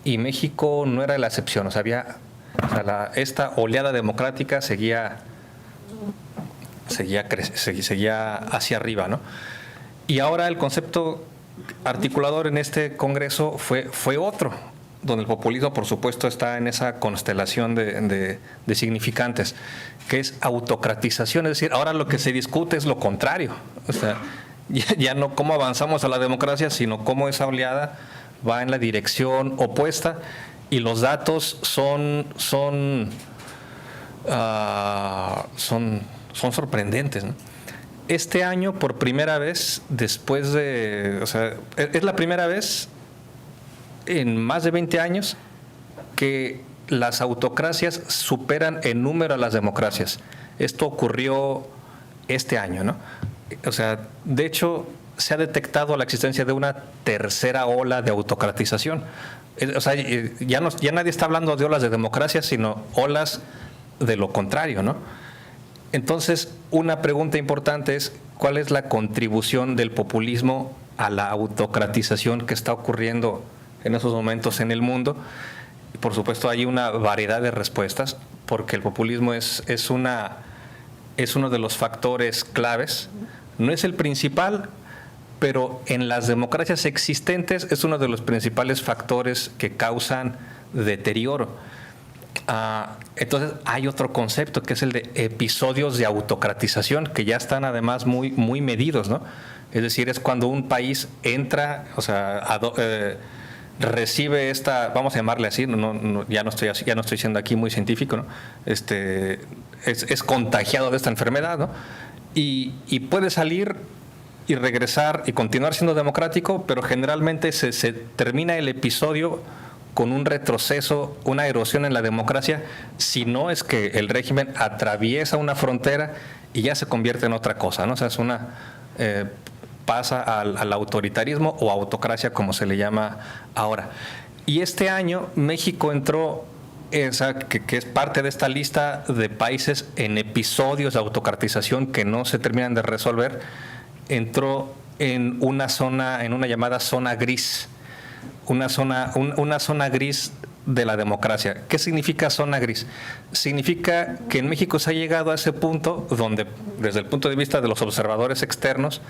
y México no era la excepción. O sea, esta oleada democrática seguía hacia arriba, ¿no? Y ahora el concepto articulador en este Congreso fue otro, donde el populismo, por supuesto, está en esa constelación de significantes, que es autocratización. Es decir, ahora lo que se discute es lo contrario. O sea, ya no cómo avanzamos a la democracia, sino cómo esa oleada va en la dirección opuesta, y los datos son sorprendentes, ¿no? Este año, por primera vez, después de, o sea, es la primera vez en más de 20 años que las autocracias superan en número a las democracias. Esto ocurrió este año, ¿no? O sea, de hecho, se ha detectado la existencia de una tercera ola de autocratización. O sea, ya nadie está hablando de olas de democracia, sino olas de lo contrario, ¿no? Entonces, una pregunta importante es, ¿cuál es la contribución del populismo a la autocratización que está ocurriendo en esos momentos en el mundo? Y por supuesto, hay una variedad de respuestas, porque el populismo es uno de los factores claves. No es el principal, pero en las democracias existentes es uno de los principales factores que causan deterioro. Entonces hay otro concepto, que es el de episodios de autocratización, que ya están además muy, muy medidos, ¿no? Es decir, es cuando un país entra, o sea, recibe esta, vamos a llamarle así, ya no estoy siendo aquí muy científico, ¿no? Es contagiado de esta enfermedad, ¿no? Y puede salir y regresar y continuar siendo democrático, pero generalmente se termina el episodio con un retroceso, una erosión en la democracia, si no es que el régimen atraviesa una frontera y ya se convierte en otra cosa, ¿no? O sea, pasa al autoritarismo o autocracia, como se le llama ahora. Y este año México entró, que es parte de esta lista de países en episodios de autocratización que no se terminan de resolver, entró en una llamada zona gris. Una zona gris de la democracia. ¿Qué significa zona gris? Significa que en México se ha llegado a ese punto donde, desde el punto de vista de los observadores externos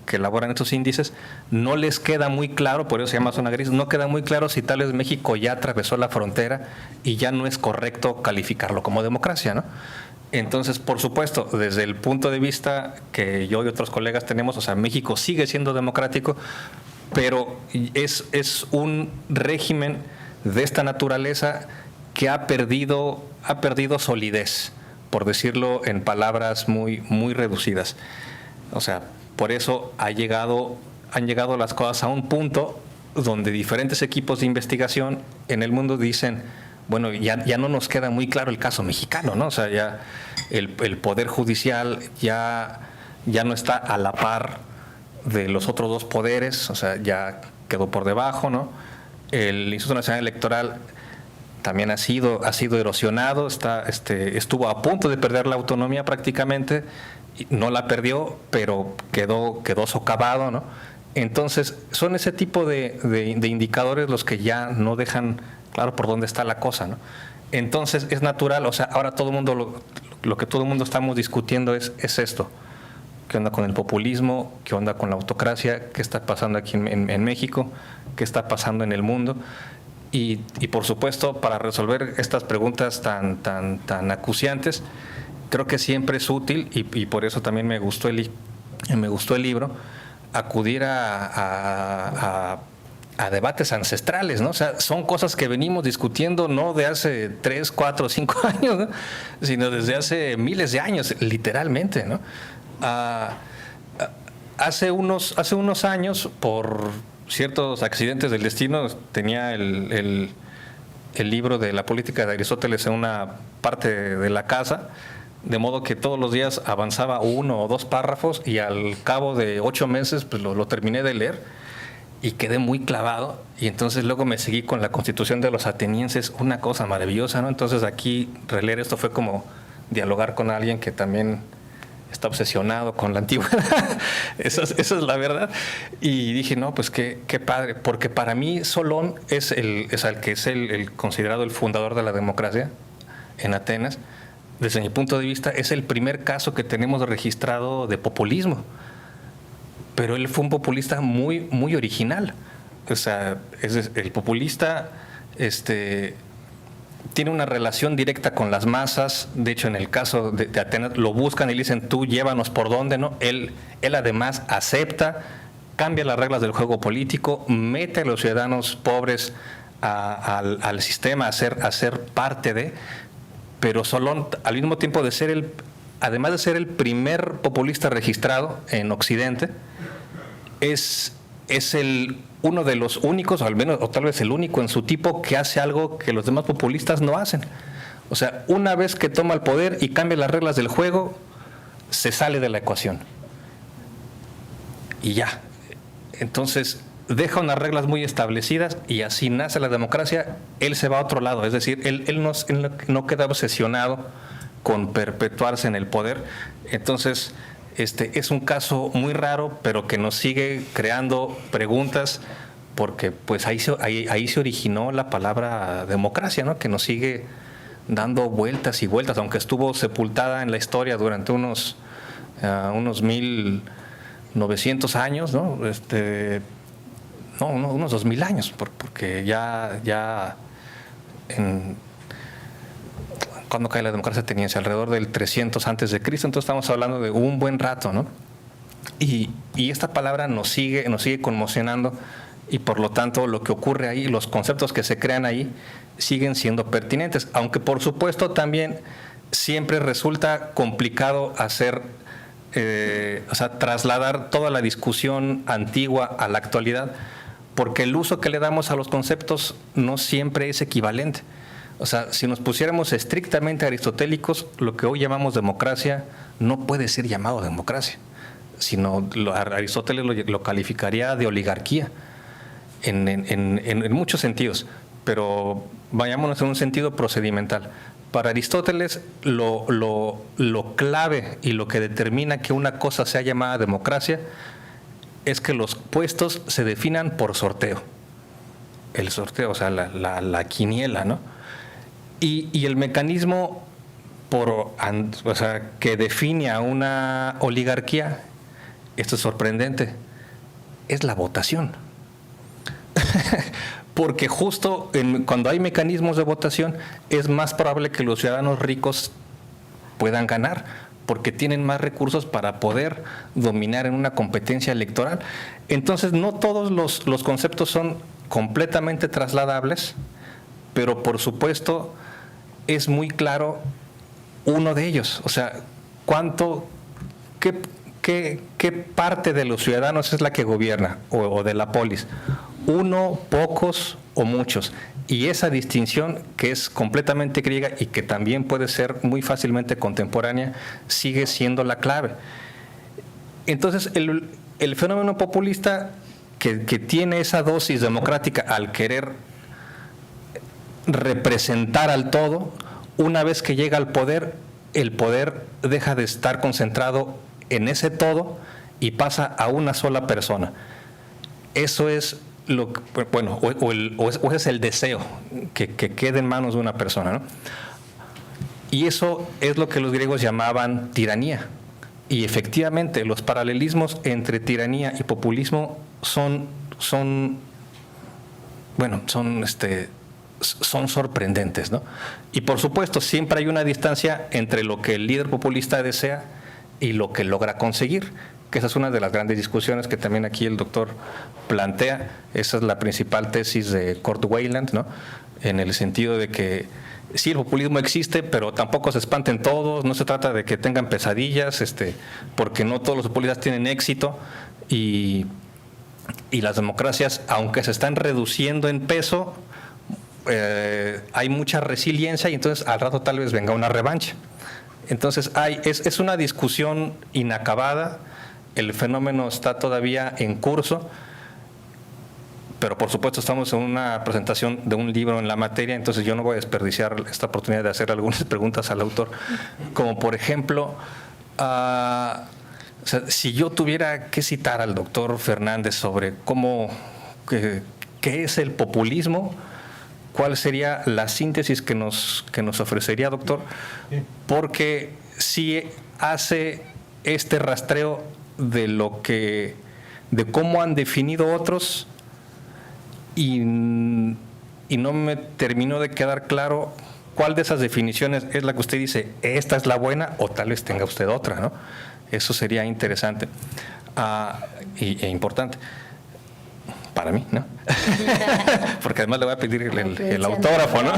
que elaboran estos índices, no les queda muy claro, por eso se llama zona gris, no queda muy claro si tal vez México ya atravesó la frontera y ya no es correcto calificarlo como democracia, ¿no? Entonces, por supuesto, desde el punto de vista que yo y otros colegas tenemos, o sea, México sigue siendo democrático, pero es un régimen de esta naturaleza que ha perdido solidez, por decirlo en palabras muy, muy reducidas. O sea, por eso han llegado las cosas a un punto donde diferentes equipos de investigación en el mundo dicen, bueno, ya no nos queda muy claro el caso mexicano, ¿no? O sea, ya el Poder Judicial ya no está a la par de los otros dos poderes, o sea, ya quedó por debajo, ¿no? El Instituto Nacional Electoral también ha sido erosionado, estuvo a punto de perder la autonomía prácticamente, no la perdió, pero quedó socavado, ¿no? Entonces, son ese tipo de indicadores los que ya no dejan claro por dónde está la cosa, ¿no? Entonces, es natural, o sea, ahora todo el mundo, lo que todo el mundo estamos discutiendo es esto. ¿Qué onda con el populismo? ¿Qué onda con la autocracia? ¿Qué está pasando aquí en México? ¿Qué está pasando en el mundo? Y por supuesto, para resolver estas preguntas tan acuciantes, creo que siempre es útil, y por eso también me gustó el libro, acudir a debates ancestrales, ¿no? O sea, son cosas que venimos discutiendo no de hace 3, 4, 5 años, ¿no? Sino desde hace miles de años, literalmente, ¿no? Hace unos años, por ciertos accidentes del destino, tenía el libro de la política de Aristóteles en una parte de la casa, de modo que todos los días avanzaba 1 o 2 párrafos y al cabo de 8 meses pues lo terminé de leer. y quedé muy clavado. Y entonces luego me seguí con la Constitución de los atenienses, una cosa maravillosa, ¿no? Entonces aquí releer esto fue como dialogar con alguien que también está obsesionado con la antigüedad. Esa es la verdad. Y dije, no, pues qué padre, porque para mí Solón es el considerado el fundador de la democracia en Atenas. Desde mi punto de vista, es el primer caso que tenemos registrado de populismo. Pero él fue un populista muy, muy original. O sea, el populista tiene una relación directa con las masas. De hecho, en el caso de Atenas, lo buscan y le dicen, tú llévanos por dónde, ¿no? Él además acepta, cambia las reglas del juego político, mete a los ciudadanos pobres al sistema a ser parte de. Pero Solón, al mismo tiempo además de ser el primer populista registrado en Occidente, es uno de los únicos, o al menos, o tal vez el único en su tipo, que hace algo que los demás populistas no hacen. O sea, una vez que toma el poder y cambia las reglas del juego, se sale de la ecuación. Y ya. Entonces, deja unas reglas muy establecidas y así nace la democracia. Él se va a otro lado. Es decir, él no queda obsesionado con perpetuarse en el poder. Entonces, es un caso muy raro, pero que nos sigue creando preguntas, porque pues ahí se originó la palabra democracia, ¿no? Que nos sigue dando vueltas y vueltas, aunque estuvo sepultada en la historia durante unos 1900 años, ¿no? Unos 2000 años, porque ya cuando cae la democracia ateniense, alrededor del 300 antes de Cristo. Entonces estamos hablando de un buen rato, ¿no? Y esta palabra nos sigue conmocionando, y por lo tanto lo que ocurre ahí, los conceptos que se crean ahí, siguen siendo pertinentes, aunque por supuesto también siempre resulta complicado trasladar toda la discusión antigua a la actualidad, porque el uso que le damos a los conceptos no siempre es equivalente. O sea, si nos pusiéramos estrictamente aristotélicos, lo que hoy llamamos democracia no puede ser llamado democracia, sino Aristóteles lo calificaría de oligarquía en muchos sentidos, pero vayámonos en un sentido procedimental. Para Aristóteles, lo clave y lo que determina que una cosa sea llamada democracia es que los puestos se definan por sorteo. El sorteo, o sea, la quiniela, ¿no? Y el mecanismo que define a una oligarquía, esto es sorprendente, es la votación. Porque justo cuando hay mecanismos de votación, es más probable que los ciudadanos ricos puedan ganar, porque tienen más recursos para poder dominar en una competencia electoral. Entonces, no todos los conceptos son completamente trasladables, pero por supuesto es muy claro uno de ellos. O sea, ¿qué parte de los ciudadanos es la que gobierna o de la polis? Uno, pocos o muchos. Y esa distinción, que es completamente griega y que también puede ser muy fácilmente contemporánea, sigue siendo la clave. Entonces, el fenómeno populista que tiene esa dosis democrática al querer representar al todo, una vez que llega al poder, el poder deja de estar concentrado en ese todo y pasa a una sola persona. Eso es o es el deseo que quede en manos de una persona, ¿no? Y eso es lo que los griegos llamaban tiranía. Y efectivamente, los paralelismos entre tiranía y populismo son sorprendentes, ¿no? Y por supuesto, siempre hay una distancia entre lo que el líder populista desea y lo que logra conseguir, que esa es una de las grandes discusiones que también aquí el doctor plantea. Esa es la principal tesis de Kurt Weiland, ¿no? En el sentido de que sí, el populismo existe, pero tampoco se espanten todos, no se trata de que tengan pesadillas, porque no todos los populistas tienen éxito, y las democracias, aunque se están reduciendo en peso, hay mucha resiliencia, y entonces al rato tal vez venga una revancha. Entonces es una discusión inacabada, el fenómeno está todavía en curso, pero por supuesto estamos en una presentación de un libro en la materia, entonces yo no voy a desperdiciar esta oportunidad de hacer algunas preguntas al autor, como por ejemplo, o sea, si yo tuviera que citar al doctor Fernández sobre qué es el populismo, ¿cuál sería la síntesis que nos ofrecería, doctor? Porque sí hace este rastreo de cómo han definido otros y no me terminó de quedar claro cuál de esas definiciones es la que usted dice, esta es la buena, o tal vez tenga usted otra, ¿no? Eso sería interesante e importante para mí, ¿no? Porque además le voy a pedir el autógrafo, ¿no?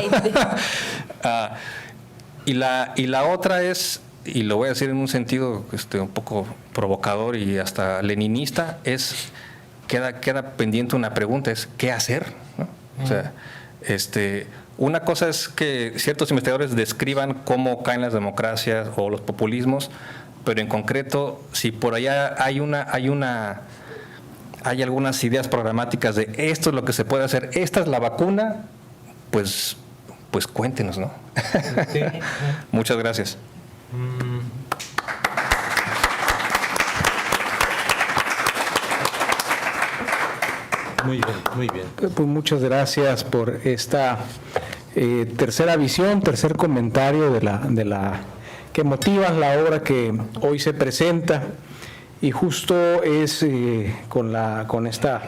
Y la otra es, y lo voy a decir en un sentido un poco provocador y hasta leninista, queda pendiente una pregunta, es ¿qué hacer? ¿No? O sea, una cosa es que ciertos investigadores describan cómo caen las democracias o los populismos, pero en concreto, si por allá hay algunas ideas programáticas de esto es lo que se puede hacer, esta es la vacuna, pues cuéntenos, ¿no? Sí. Muchas gracias. Muy bien, muy bien. Pues muchas gracias por esta tercera visión, tercer comentario de la que motiva la obra que hoy se presenta, y justo es con esta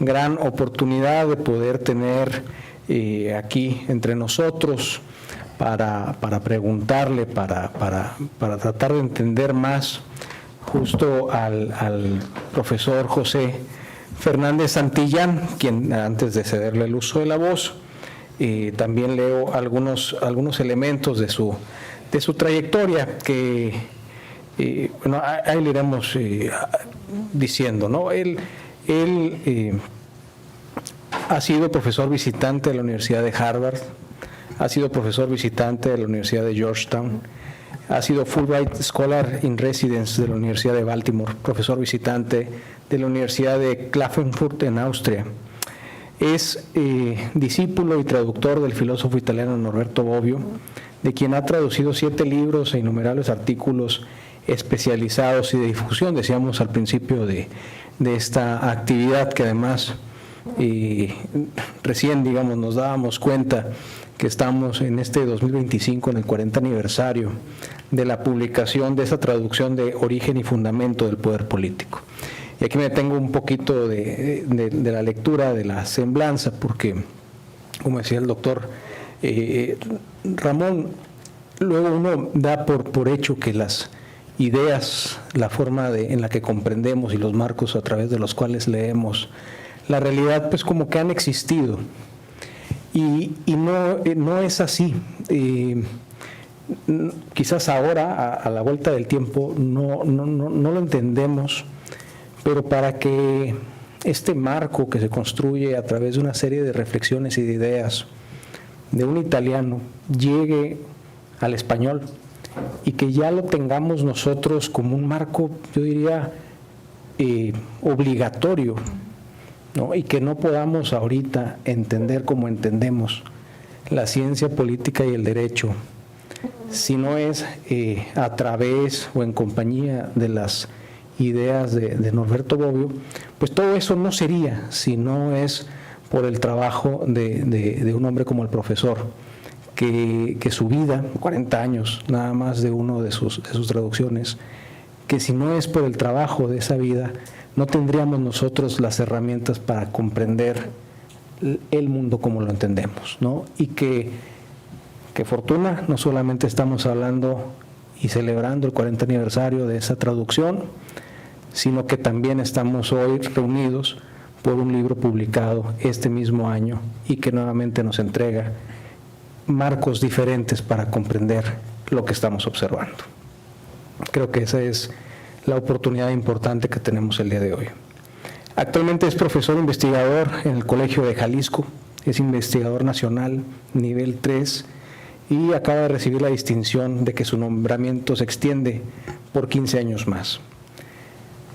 gran oportunidad de poder tener aquí entre nosotros para preguntarle, para tratar de entender más justo al profesor José Fernández Santillán, quien antes de cederle el uso de la voz, también leo algunos elementos de su trayectoria que bueno, ahí le iremos diciendo, ¿no? Él ha sido profesor visitante de la Universidad de Harvard, ha sido profesor visitante de la Universidad de Georgetown, ha sido Fulbright Scholar in Residence de la Universidad de Baltimore, profesor visitante de la Universidad de Klagenfurt en Austria. Es discípulo y traductor del filósofo italiano Norberto Bobbio, de quien ha traducido 7 libros e innumerables artículos especializados y de difusión, decíamos al principio de esta actividad, que además recién, digamos, nos dábamos cuenta que estamos en este 2025 en el 40 aniversario de la publicación de esa traducción de Origen y Fundamento del Poder Político. Y aquí me detengo un poquito de la lectura de la semblanza, porque, como decía el doctor Ramón, luego uno da por hecho que las ideas, la forma en la que comprendemos y los marcos a través de los cuales leemos la realidad, pues como que han existido. Y no es así. Quizás ahora, a la vuelta del tiempo, no lo entendemos, pero para que este marco que se construye a través de una serie de reflexiones y de ideas de un italiano llegue al español y que ya lo tengamos nosotros como un marco, yo diría, obligatorio, ¿no? Y que no podamos ahorita entender como entendemos la ciencia política y el derecho, si no es a través o en compañía de las ideas de Norberto Bobbio, pues todo eso no sería si no es por el trabajo de un hombre como el profesor, que su vida, 40 años nada más de uno de sus traducciones, que si no es por el trabajo de esa vida, no tendríamos nosotros las herramientas para comprender el mundo como lo entendemos, ¿no? Y que fortuna, no solamente estamos hablando y celebrando el 40 aniversario de esa traducción, sino que también estamos hoy reunidos por un libro publicado este mismo año y que nuevamente nos entrega marcos diferentes para comprender lo que estamos observando. Creo que esa es la oportunidad importante que tenemos el día de hoy. Actualmente es profesor investigador en el Colegio de Jalisco, es investigador nacional nivel 3 y acaba de recibir la distinción de que su nombramiento se extiende por 15 años más.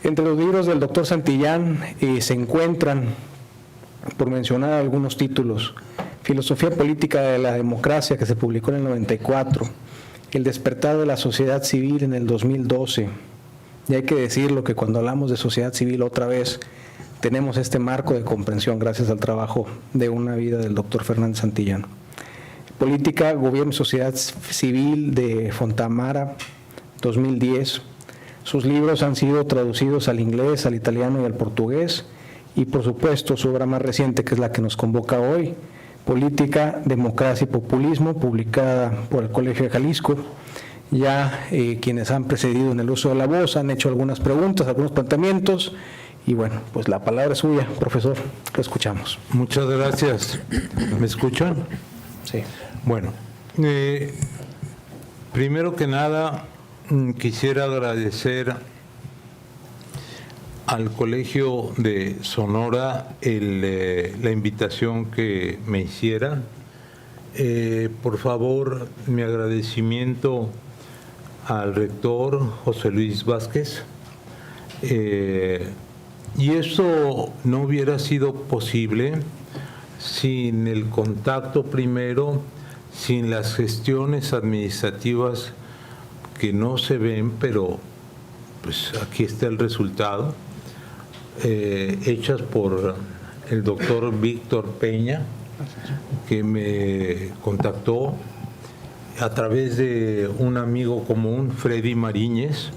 Entre los libros del doctor Santillán se encuentran por mencionar algunos títulos: Filosofía política de la democracia, que se publicó en el 94, El despertar de la sociedad civil en el 2012. Y hay que decirlo que cuando hablamos de sociedad civil otra vez tenemos este marco de comprensión gracias al trabajo de una vida del doctor Fernández Santillán. Política, Gobierno y Sociedad Civil de Fontamara, 2010. Sus libros han sido traducidos al inglés, al italiano y al portugués. Y por supuesto su obra más reciente, que es la que nos convoca hoy, Política, Democracia y Populismo, publicada por el Colegio de Jalisco. Ya quienes han precedido en el uso de la voz han hecho algunas preguntas, algunos planteamientos, y bueno, pues la palabra es suya, profesor, lo escuchamos. Muchas gracias. ¿Me escuchan? Sí. Bueno, primero que nada quisiera agradecer al Colegio de Sonora la invitación que me hicieran. Por favor, mi agradecimiento al rector José Luis Vázquez. Y eso no hubiera sido posible sin el contacto primero, sin las gestiones administrativas que no se ven, pero pues aquí está el resultado, hechas por el doctor Víctor Peña, que me contactó a través de un amigo común, Freddy Mariñez,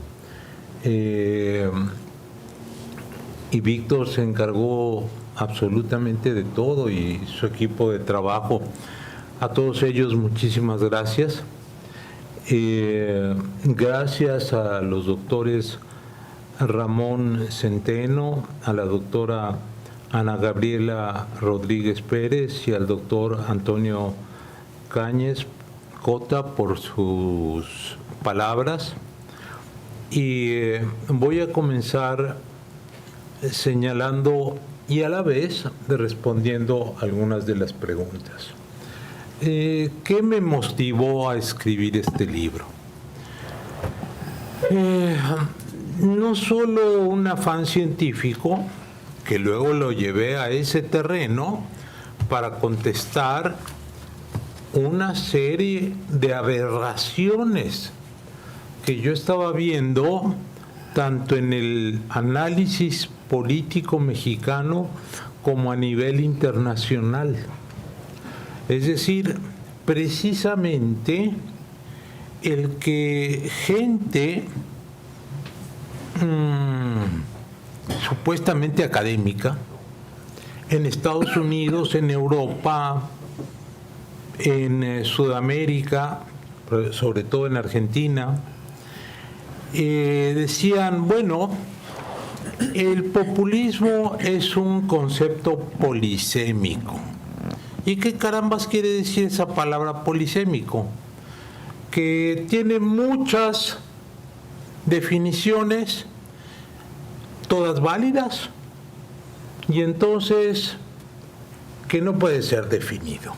y Víctor se encargó absolutamente de todo, y su equipo de trabajo. A todos ellos muchísimas gracias. Gracias a los doctores Ramón Centeno, a la doctora Ana Gabriela Rodríguez Pérez y al doctor Antonio Cáñez Cota por sus palabras. Y voy a comenzar señalando y a la vez respondiendo algunas de las preguntas. ¿Qué me motivó a escribir este libro? No solo un afán científico, que luego lo llevé a ese terreno para contestar una serie de aberraciones que yo estaba viendo tanto en el análisis político mexicano como a nivel internacional. Es decir, precisamente el que gente supuestamente académica en Estados Unidos, en Europa, en Sudamérica, sobre todo en Argentina, decían, bueno, el populismo es un concepto polisémico. ¿Y qué carambas quiere decir esa palabra polisémico? Que tiene muchas definiciones, todas válidas, y entonces que no puede ser definido.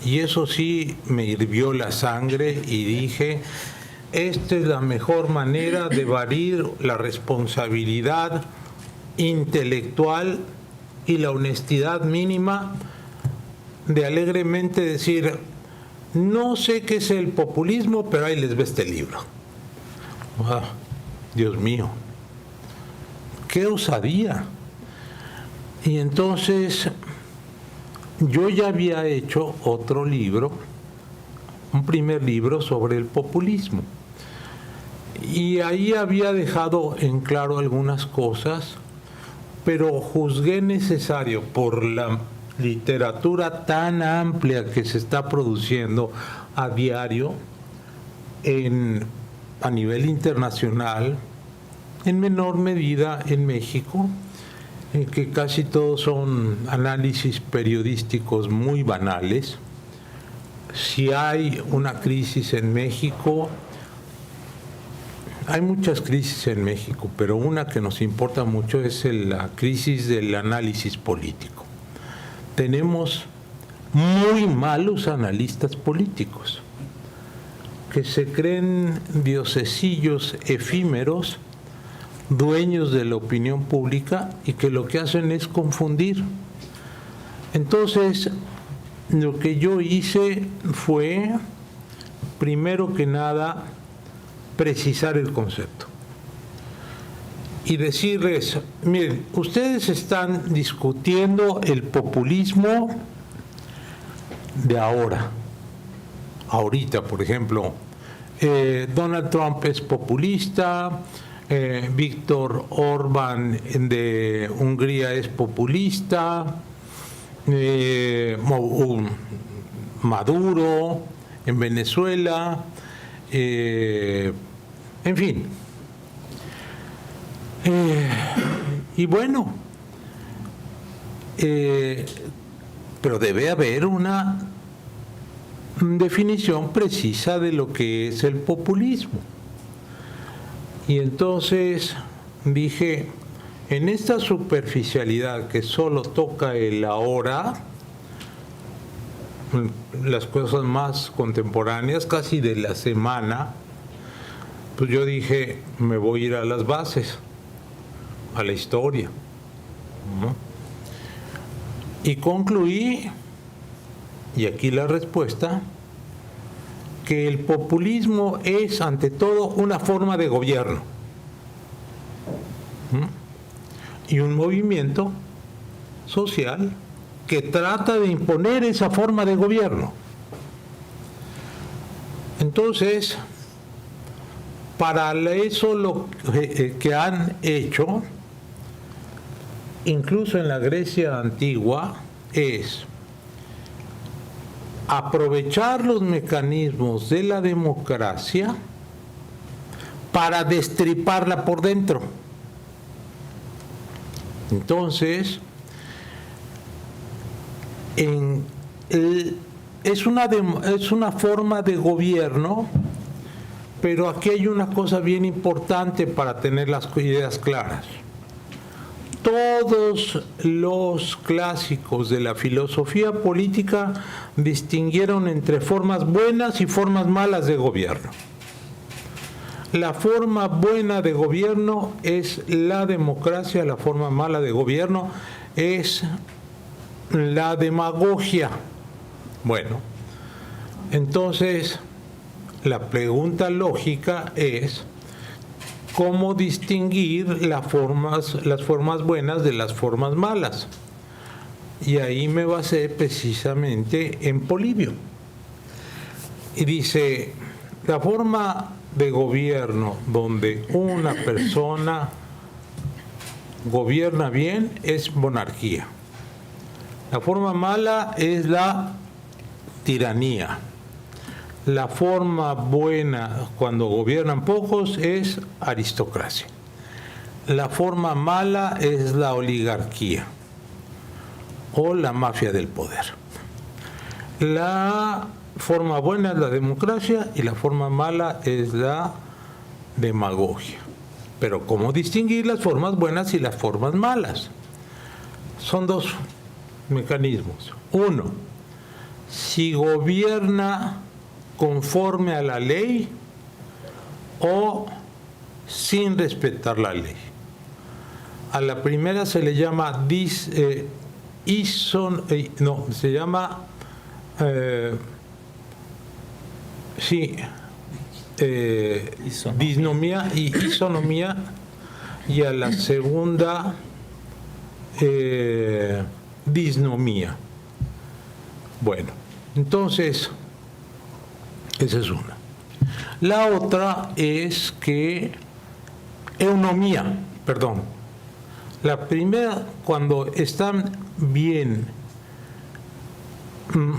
Y eso sí me hirvió la sangre y dije, esta es la mejor manera de evadir la responsabilidad intelectual y la honestidad mínima de alegremente decir, no sé qué es el populismo, pero ahí les ve este libro. Ah, Dios mío, qué osadía. Y entonces yo ya había hecho otro libro, un primer libro sobre el populismo. Y ahí había dejado en claro algunas cosas, pero juzgué necesario por la literatura tan amplia que se está produciendo a diario a nivel internacional, en menor medida en México, en que casi todos son análisis periodísticos muy banales. Si hay una crisis en México, hay muchas crisis en México, pero una que nos importa mucho es la crisis del análisis político. Tenemos muy malos analistas políticos que se creen diosesillos efímeros, dueños de la opinión pública, y que lo que hacen es confundir. Entonces, lo que yo hice fue, primero que nada, precisar el concepto. Y decirles, miren, ustedes están discutiendo el populismo de ahorita, por ejemplo, Donald Trump es populista, Víctor Orbán de Hungría es populista, Maduro en Venezuela, en fin. Y bueno, pero debe haber una definición precisa de lo que es el populismo. Y entonces dije, en esta superficialidad que solo toca el ahora, las cosas más contemporáneas, casi de la semana, pues yo dije, me voy a ir a las bases, a la historia, ¿no? Y concluí, y aquí la respuesta, que el populismo es ante todo una forma de gobierno, y un movimiento social que trata de imponer esa forma de gobierno. Entonces, para eso lo que han hecho, incluso en la Grecia antigua, es aprovechar los mecanismos de la democracia para destriparla por dentro. Entonces, es una forma de gobierno, pero aquí hay una cosa bien importante para tener las ideas claras. Todos los clásicos de la filosofía política distinguieron entre formas buenas y formas malas de gobierno. La forma buena de gobierno es la democracia, la forma mala de gobierno es la demagogia. Bueno, entonces la pregunta lógica es cómo distinguir las formas buenas de las formas malas. Y ahí me basé precisamente en Polibio. Y dice, la forma de gobierno donde una persona gobierna bien es monarquía. La forma mala es la tiranía. La forma buena cuando gobiernan pocos es aristocracia. La forma mala es la oligarquía o la mafia del poder. La forma buena es la democracia y la forma mala es la demagogia. Pero ¿cómo distinguir las formas buenas y las formas malas? Son dos mecanismos. Uno, si gobierna conforme a la ley o sin respetar la ley. A la primera se le llama disnomía y isonomía, y a la segunda disnomía. Bueno, entonces esa es una. La otra es que eunomía, perdón. La primera, cuando están bien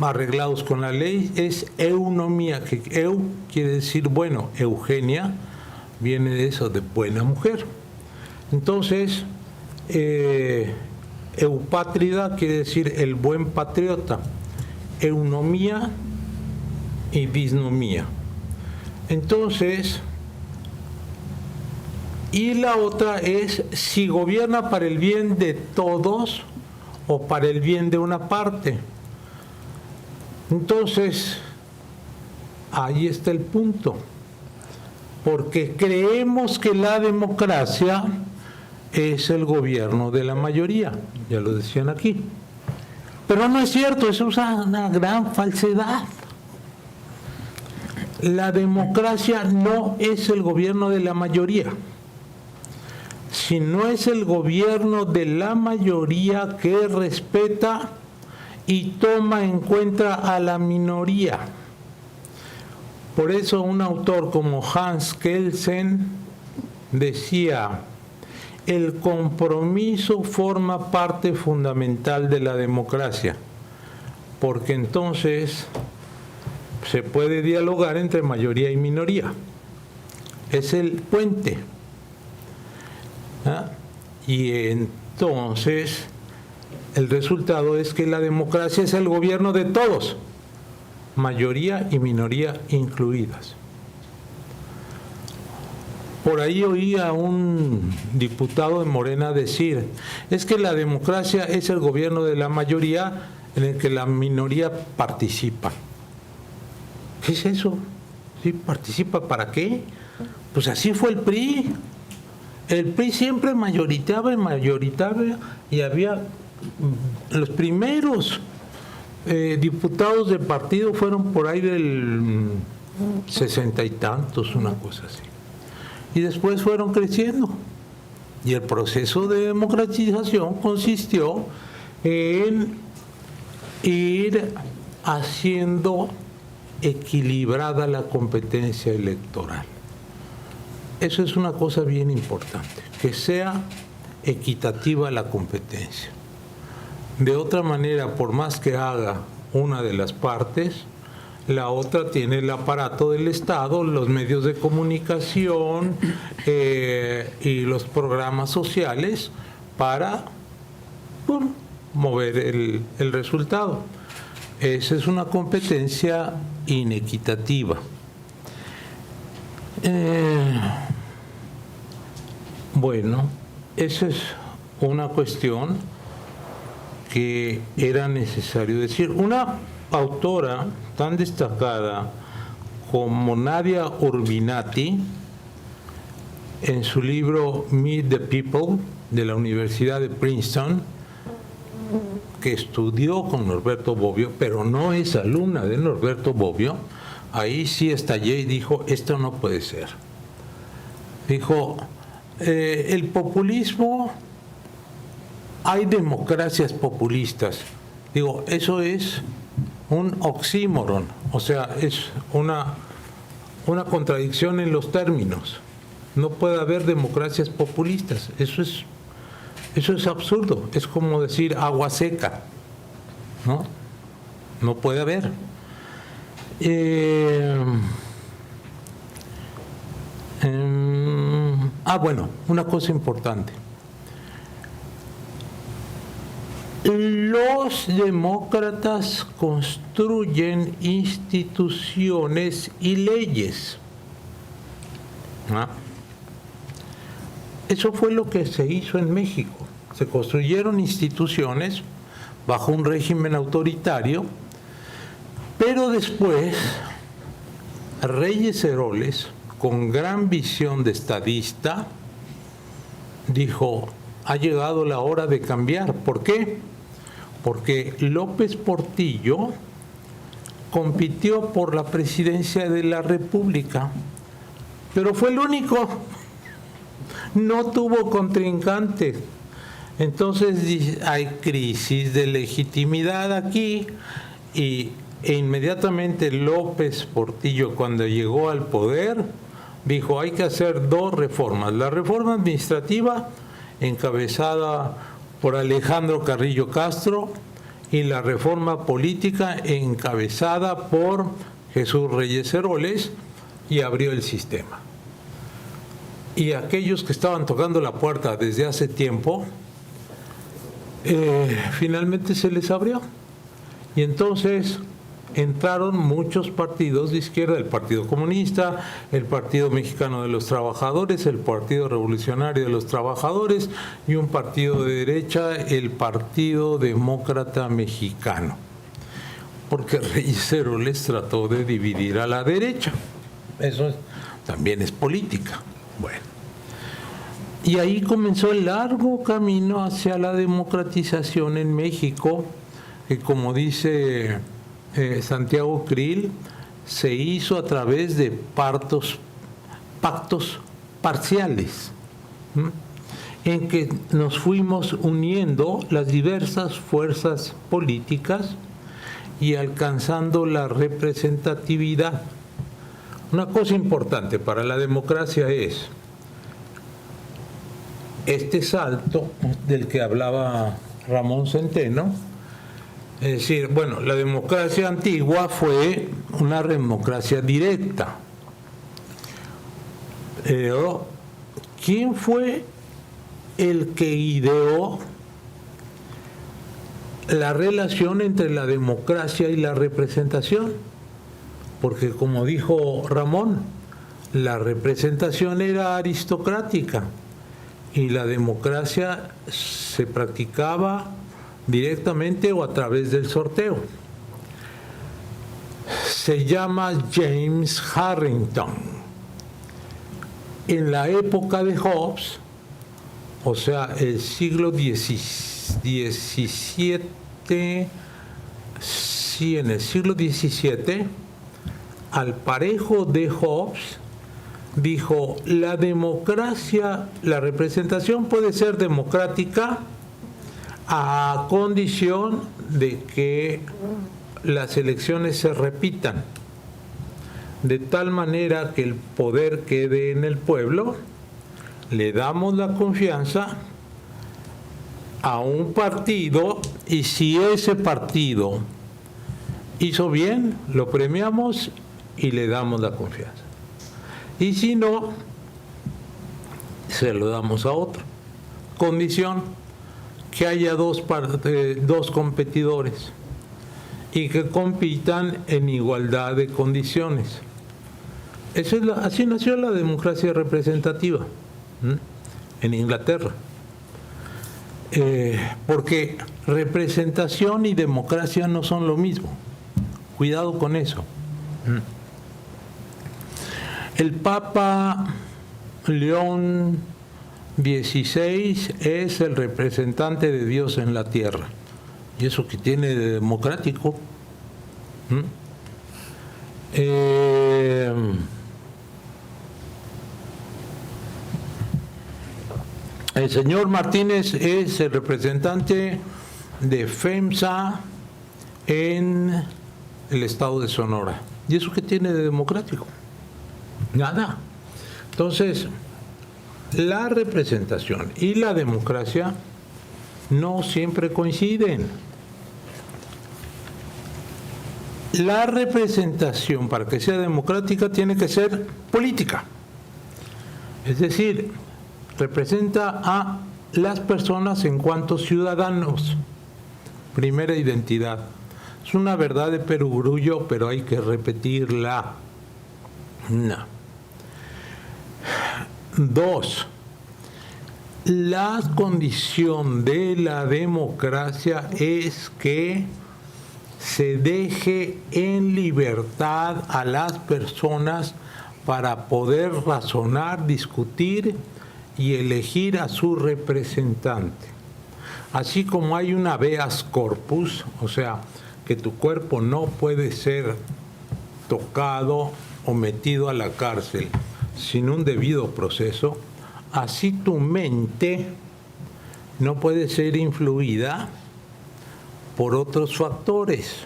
arreglados con la ley, es eunomía, que eu quiere decir bueno, Eugenia viene de eso, de buena mujer. Entonces, eupátrida quiere decir el buen patriota, eunomía y disnomía. Entonces, y la otra es si gobierna para el bien de todos o para el bien de una parte. Entonces, ahí está el punto, porque creemos que la democracia es el gobierno de la mayoría, ya lo decían aquí. Pero no es cierto, eso es una gran falsedad. La democracia no es el gobierno de la mayoría. Si no es el gobierno de la mayoría que respeta y toma en cuenta a la minoría. Por eso un autor como Hans Kelsen decía: el compromiso forma parte fundamental de la democracia, porque entonces se puede dialogar entre mayoría y minoría. Es el puente. ¿Ah? Y entonces el resultado es que la democracia es el gobierno de todos, mayoría y minoría incluidas. Por ahí oí a un diputado de Morena decir: es que la democracia es el gobierno de la mayoría en el que la minoría participa. ¿Qué es eso? ¿Sí? ¿Participa para qué? Pues así fue el PRI. El PRI siempre mayoritaba y había los primeros diputados del partido fueron por ahí del 60 y tantos, una cosa así. Y después fueron creciendo. Y el proceso de democratización consistió en ir haciendo equilibrada la competencia electoral. Eso es una cosa bien importante, que sea equitativa la competencia. De otra manera, por más que haga una de las partes, la otra tiene el aparato del Estado, los medios de comunicación y los programas sociales para mover el resultado. Esa es una competencia inequitativa. Bueno, esa es una cuestión que era necesario decir. Una autora tan destacada como Nadia Urbinati, en su libro Meet the People, de la Universidad de Princeton, que estudió con Norberto Bobbio, pero no es alumna de Norberto Bobbio, ahí sí estallé y dijo: esto no puede ser. Dijo: el populismo, hay democracias populistas. Digo, eso es un oxímoron, o sea, es una contradicción en los términos. No puede haber democracias populistas, eso es absurdo, es como decir agua seca, ¿no? No puede haber. Bueno, una cosa importante. Los demócratas construyen instituciones y leyes. Eso fue lo que se hizo en México. Se construyeron instituciones bajo un régimen autoritario, pero después Reyes Heroles, con gran visión de estadista, dijo: ha llegado la hora de cambiar. ¿Por qué? Porque López Portillo compitió por la presidencia de la República, pero fue el único, no tuvo contrincante. Entonces hay crisis de legitimidad aquí e inmediatamente López Portillo, cuando llegó al poder, dijo: hay que hacer dos reformas. La reforma administrativa, encabezada por Alejandro Carrillo Castro, y la reforma política, encabezada por Jesús Reyes Heroles, y abrió el sistema. Y aquellos que estaban tocando la puerta desde hace tiempo, finalmente se les abrió. Y entonces entraron muchos partidos de izquierda: el Partido Comunista, el Partido Mexicano de los Trabajadores, el Partido Revolucionario de los Trabajadores y un partido de derecha, el Partido Demócrata Mexicano. Porque Reyes Heroles trató de dividir a la derecha. Eso también es política. Bueno. Y ahí comenzó el largo camino hacia la democratización en México, que, como dice Santiago Krill, se hizo a través de pactos parciales, en que nos fuimos uniendo las diversas fuerzas políticas y alcanzando la representatividad. Una cosa importante para la democracia es este salto del que hablaba Ramón Centeno. Es decir, bueno, la democracia antigua fue una democracia directa. Pero, ¿quién fue el que ideó la relación entre la democracia y la representación? Porque, como dijo Ramón, la representación era aristocrática y la democracia se practicaba directamente o a través del sorteo. Se llama James Harrington. En la época de Hobbes, o sea, el siglo XVII, sí, en el siglo XVII, al parejo de Hobbes, dijo, la democracia, la representación puede ser democrática a condición de que las elecciones se repitan, de tal manera que el poder quede en el pueblo, le damos la confianza a un partido y si ese partido hizo bien, lo premiamos y le damos la confianza. Y si no, se lo damos a otro. Condición que haya dos competidores y que compitan en igualdad de condiciones. Así nació la democracia representativa en Inglaterra. Porque representación y democracia no son lo mismo. Cuidado con eso. El Papa León XVI es el representante de Dios en la tierra. ¿Y eso que tiene de democrático? El señor Martínez es el representante de FEMSA en el estado de Sonora. ¿Y eso qué tiene de democrático? Nada. Entonces, la representación y la democracia no siempre coinciden. La representación, para que sea democrática, tiene que ser política. Es decir, representa a las personas en cuanto ciudadanos. Primera identidad. Es una verdad de perogrullo, pero hay que repetirla. No. 2. La condición de la democracia es que se deje en libertad a las personas para poder razonar, discutir y elegir a su representante. Así como hay un habeas corpus, o sea, que tu cuerpo no puede ser tocado o metido a la cárcel sin un debido proceso, así tu mente no puede ser influida por otros factores.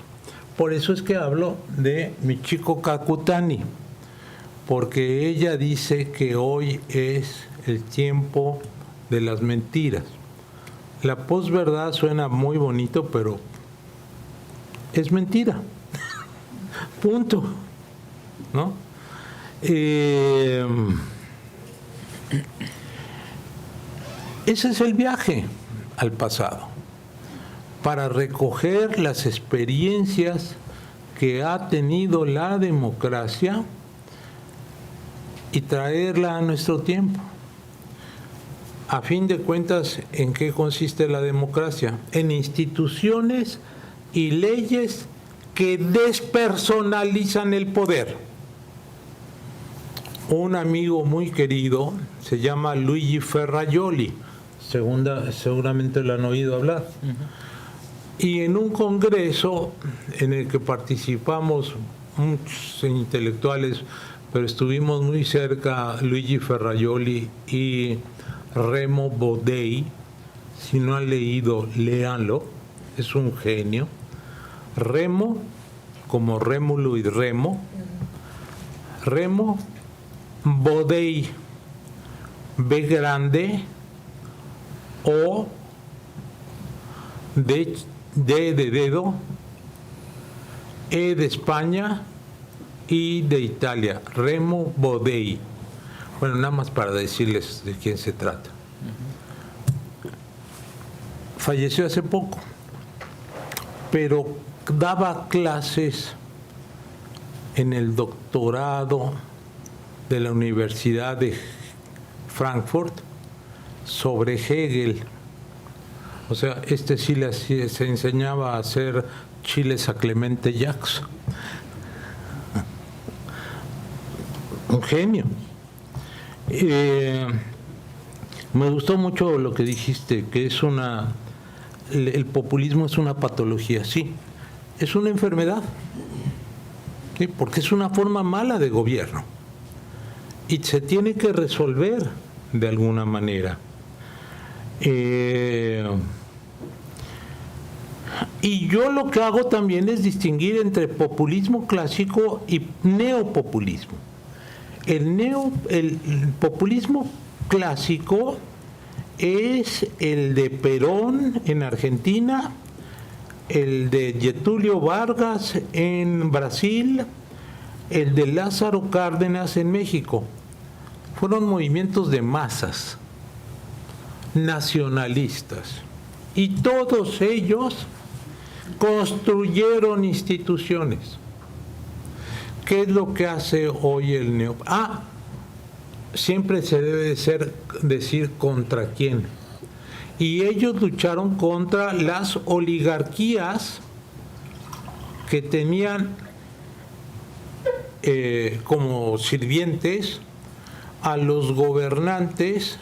Por eso es que hablo de Michiko Kakutani, porque ella dice que hoy es el tiempo de las mentiras. La posverdad suena muy bonito, pero es mentira. Punto. ¿No? Ese es el viaje al pasado, para recoger las experiencias que ha tenido la democracia y traerla a nuestro tiempo. A fin de cuentas, ¿en qué consiste la democracia? En instituciones y leyes que despersonalizan el poder. Un amigo muy querido se llama Luigi Ferrajoli, seguramente lo han oído hablar. Y en un congreso en el que participamos muchos intelectuales, pero estuvimos muy cerca Luigi Ferrajoli y Remo Bodei. Si no han leído, léanlo, es un genio. Remo, como Rémulo y Remo. Remo Bodei, B grande, O, D de dedo, E de España y de Italia. Remo Bodei. Bueno, nada más para decirles de quién se trata. Falleció hace poco, pero daba clases en el doctorado de la Universidad de Frankfurt sobre Hegel. O sea, sí se enseñaba a hacer chiles a Clemente Jacques. Un genio. Me gustó mucho lo que dijiste, que el populismo es una patología. Sí, es una enfermedad, ¿sí? Porque es una forma mala de gobierno y se tiene que resolver de alguna manera. Y yo lo que hago también es distinguir entre populismo clásico y neopopulismo. El populismo clásico es el de Perón en Argentina, el de Getúlio Vargas en Brasil, el de Lázaro Cárdenas en México. Fueron movimientos de masas, nacionalistas, y todos ellos construyeron instituciones. ¿Qué es lo que hace hoy el neo? Siempre se debe decir contra quién. Y ellos lucharon contra las oligarquías que tenían como sirvientes a los gobernantes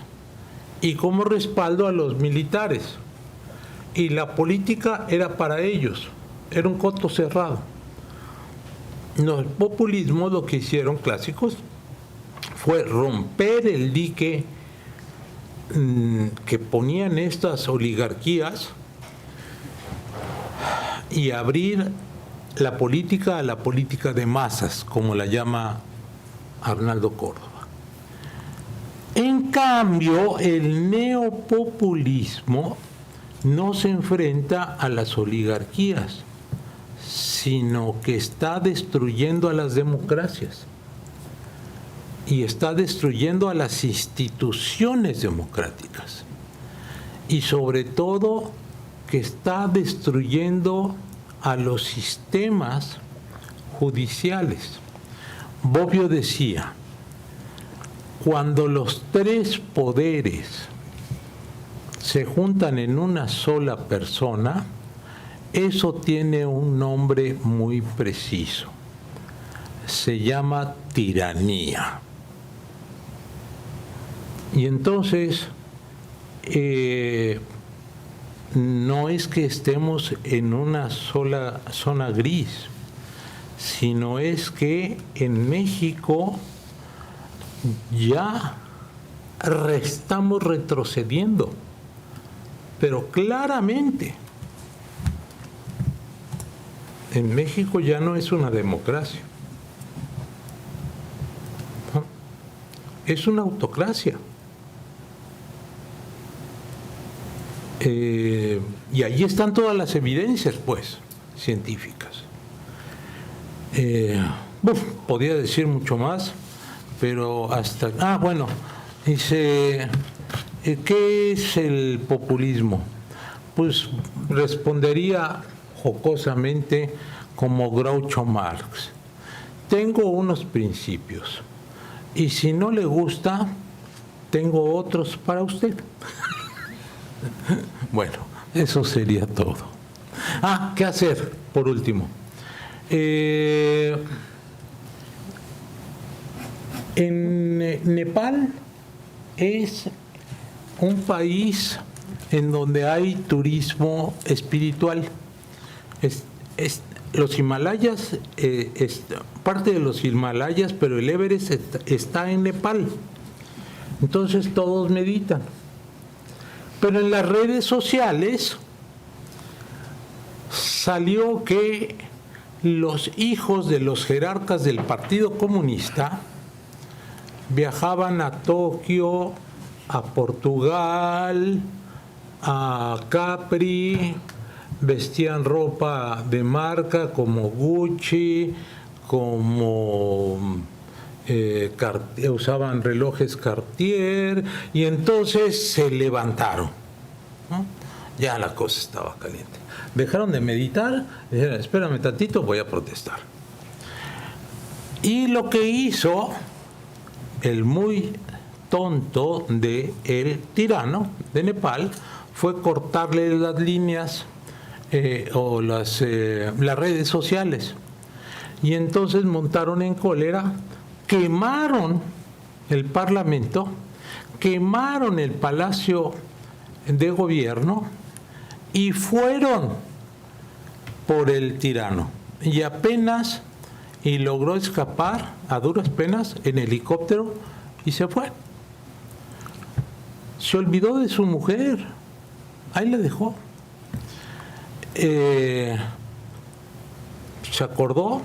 y como respaldo a los militares. Y la política era para ellos, era un coto cerrado. No, el populismo, lo que hicieron clásicos fue romper el dique que ponían estas oligarquías y abrir la política a la política de masas, como la llama Arnaldo Córdoba. En cambio, el neopopulismo no se enfrenta a las oligarquías, sino que está destruyendo a las democracias y está destruyendo a las instituciones democráticas y sobre todo que está destruyendo a los sistemas judiciales. Bobbio decía, cuando los tres poderes se juntan en una sola persona, eso tiene un nombre muy preciso. Se llama tiranía. Y entonces, no es que estemos en una sola zona gris, sino es que en México ya estamos retrocediendo, pero claramente. En México ya no es una democracia, ¿no? Es una autocracia. Y allí están todas las evidencias, pues, científicas. Podría decir mucho más, pero hasta... bueno, dice, ¿qué es el populismo? Pues respondería jocosamente como Groucho Marx. Tengo unos principios y si no le gusta, tengo otros para usted. Bueno, eso sería todo. ¿Qué hacer? Por último. En Nepal es un país en donde hay turismo espiritual. los Himalayas, parte de los Himalayas, pero el Everest está en Nepal. Entonces todos meditan. Pero en las redes sociales salió que los hijos de los jerarcas del Partido Comunista viajaban a Tokio, a Portugal, a Capri, vestían ropa de marca como Gucci, como usaban relojes Cartier, y entonces se levantaron, ¿no? Ya la cosa estaba caliente. Dejaron de meditar, dijeron, espérame tantito, voy a protestar. Y lo que hizo el muy tonto de el tirano de Nepal fue cortarle las líneas o las redes sociales. Y entonces montaron en cólera, quemaron el Parlamento, quemaron el Palacio de Gobierno y fueron por el tirano. Y logró escapar a duras penas en helicóptero y se fue. Se olvidó de su mujer, ahí la dejó. Se acordó,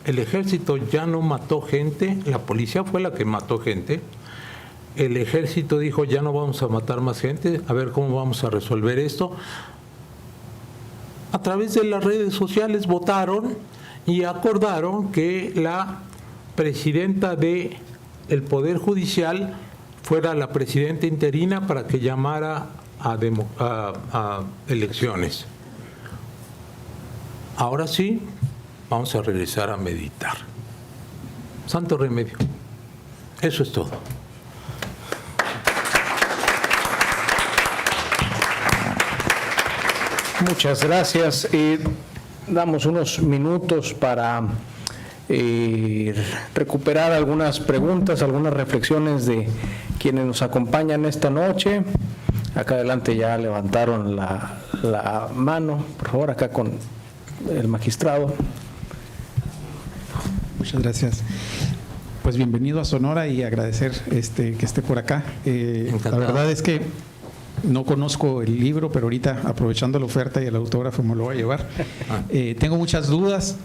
el ejército ya no mató gente, la policía fue la que mató gente. El ejército dijo, ya no vamos a matar más gente, a ver cómo vamos a resolver esto. A través de las redes sociales votaron y acordaron que la presidenta del Poder Judicial fuera la presidenta interina para que llamara a elecciones. Ahora sí, vamos a regresar a meditar. Santo remedio. Eso es todo. Muchas gracias. Damos unos minutos para recuperar algunas preguntas, algunas reflexiones de quienes nos acompañan esta noche. Acá adelante ya levantaron la mano. Por favor, acá con el magistrado. Muchas gracias. Pues bienvenido a Sonora y agradecer que esté por acá. La verdad es que no conozco el libro, pero ahorita, aprovechando la oferta y el autógrafo, me lo voy a llevar. Tengo muchas dudas,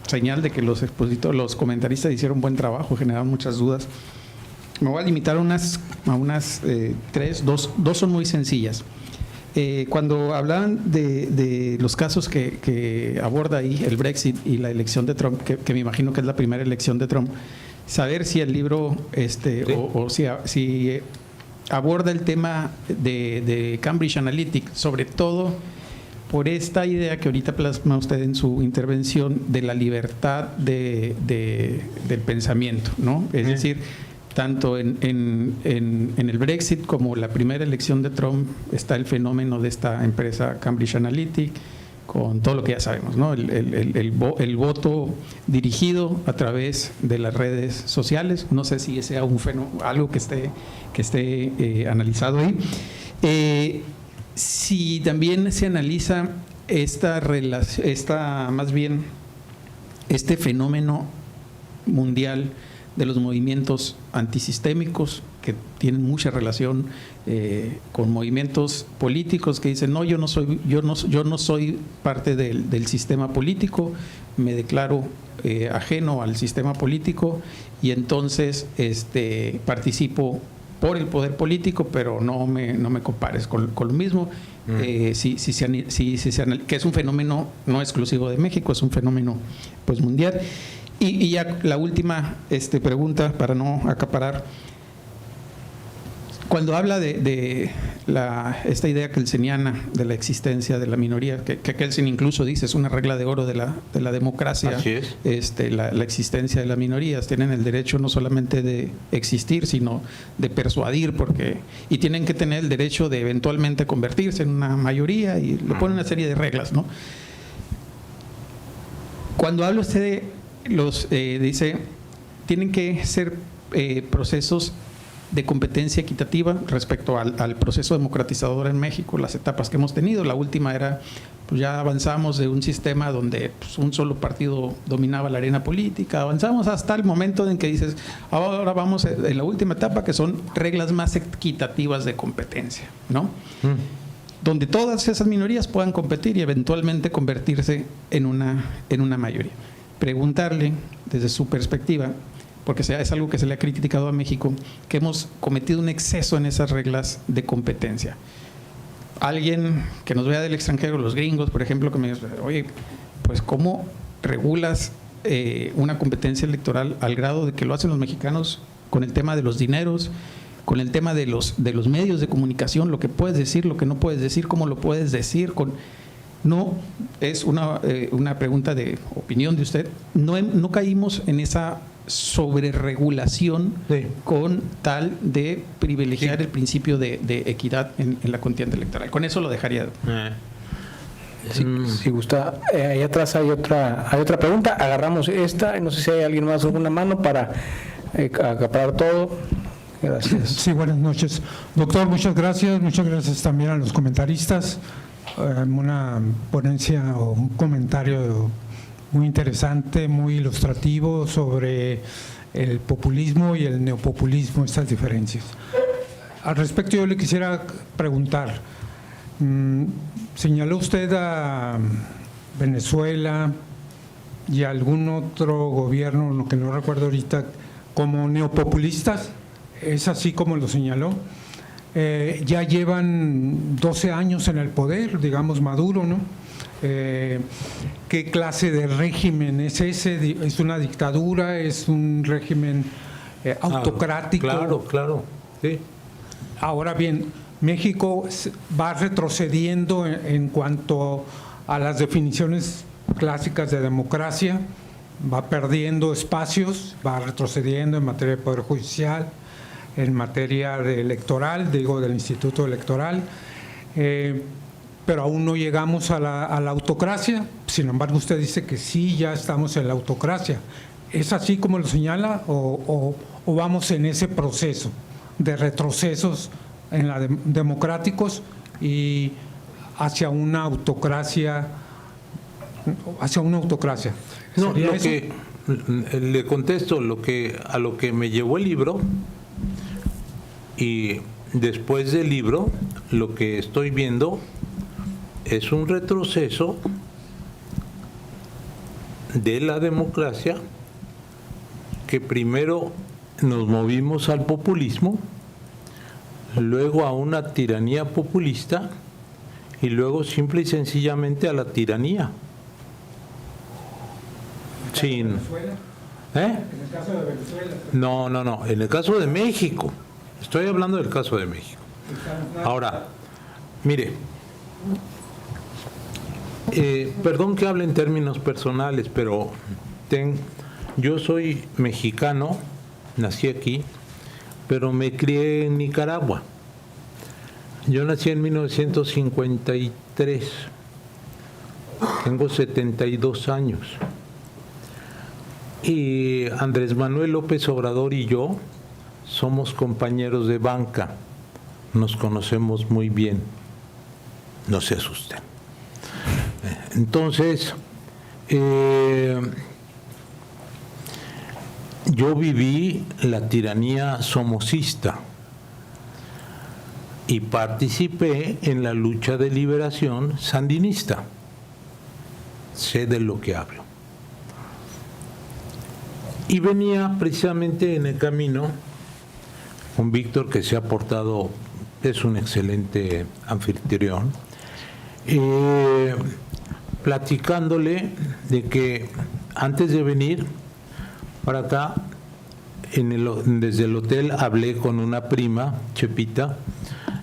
señal de que los expositores, los comentaristas hicieron buen trabajo, generaron muchas dudas. Me voy a limitar a unas tres, dos son muy sencillas. Cuando hablan de los casos que aborda ahí el Brexit y la elección de Trump, que me imagino que es la primera elección de Trump, saber si el libro si aborda el tema de Cambridge Analytica, sobre todo por esta idea que ahorita plasma usted en su intervención de la libertad del pensamiento, ¿no? Es decir, tanto en el Brexit como la primera elección de Trump está el fenómeno de esta empresa Cambridge Analytica, con todo lo que ya sabemos, ¿no? El voto dirigido a través de las redes sociales. No sé si sea un fenómeno, algo que esté analizado ahí. Si también se analiza más bien este fenómeno mundial de los movimientos antisistémicos, que tienen mucha relación con movimientos políticos que dicen, no, yo no soy parte del sistema político, me declaro ajeno al sistema político y entonces participo por el poder político, pero no me compares con lo mismo. Que es un fenómeno no exclusivo de México, es un fenómeno pues mundial. Y ya la última pregunta, para no acaparar. Cuando habla de esta idea kelseniana de la existencia de la minoría, que Kelsen incluso dice es una regla de oro de la democracia. Así es. La existencia de las minorías, tienen el derecho no solamente de existir, sino de persuadir, y tienen que tener el derecho de eventualmente convertirse en una mayoría, y le ponen una serie de reglas, ¿no? Cuando habla usted de dice, tienen que ser procesos de competencia equitativa respecto al proceso democratizador en México, las etapas que hemos tenido. La última era, pues ya avanzamos de un sistema donde pues, un solo partido dominaba la arena política, avanzamos hasta el momento en que dices, ahora vamos en la última etapa, que son reglas más equitativas de competencia, ¿no? Donde todas esas minorías puedan competir y eventualmente convertirse en una mayoría. Preguntarle desde su perspectiva, porque es algo que se le ha criticado a México, que hemos cometido un exceso en esas reglas de competencia. Alguien que nos vea del extranjero, los gringos, por ejemplo, que me dice, oye, pues ¿cómo regulas una competencia electoral al grado de que lo hacen los mexicanos con el tema de los dineros, con el tema de los medios de comunicación, lo que puedes decir, lo que no puedes decir, cómo lo puedes decir? No, es una pregunta de opinión de usted. No caímos en esa sobreregulación con tal de privilegiar el principio de equidad en la contienda electoral. Con eso lo dejaría. Si gusta, ahí atrás hay otra pregunta. Agarramos esta. No sé si hay alguien más con una mano para acaparar todo. Gracias. Sí, buenas noches. Doctor, muchas gracias. Muchas gracias también a los comentaristas. Una ponencia o un comentario muy interesante, muy ilustrativo sobre el populismo y el neopopulismo, estas diferencias. Al respecto, yo le quisiera preguntar, señaló usted a Venezuela y a algún otro gobierno, lo que no recuerdo ahorita, como neopopulistas, ¿es así como lo señaló? Ya llevan 12 años en el poder, digamos Maduro, ¿no? ¿Qué clase de régimen es ese? ¿Es una dictadura? ¿Es un régimen autocrático? Claro, sí. Ahora bien, México va retrocediendo en cuanto a las definiciones clásicas de democracia, va perdiendo espacios, va retrocediendo en materia de poder judicial, en materia de electoral, digo del Instituto Electoral, pero aún no llegamos a la autocracia. Sin embargo, usted dice que sí, ya estamos en la autocracia. ¿Es así como lo señala o vamos en ese proceso de retrocesos en la democráticos y hacia una autocracia? No, le contesto a lo que me llevó el libro, y después del libro lo que estoy viendo es un retroceso de la democracia, que primero nos movimos al populismo, luego a una tiranía populista y luego simple y sencillamente a la tiranía. Sin, ¿En el caso de Venezuela? No, en el caso de México. Estoy hablando del caso de México. Ahora, mire, perdón que hable en términos personales, pero yo soy mexicano, nací aquí, pero me crié en Nicaragua. Yo nací en 1953, tengo 72 años. Y Andrés Manuel López Obrador y yo somos compañeros de banca, nos conocemos muy bien, no se asusten. Entonces, yo viví la tiranía somocista y participé en la lucha de liberación sandinista. Sé de lo que hablo. Y venía precisamente en el camino con Víctor, que se ha portado, es un excelente anfitrión, platicándole de que antes de venir para acá, desde el hotel hablé con una prima, Chepita,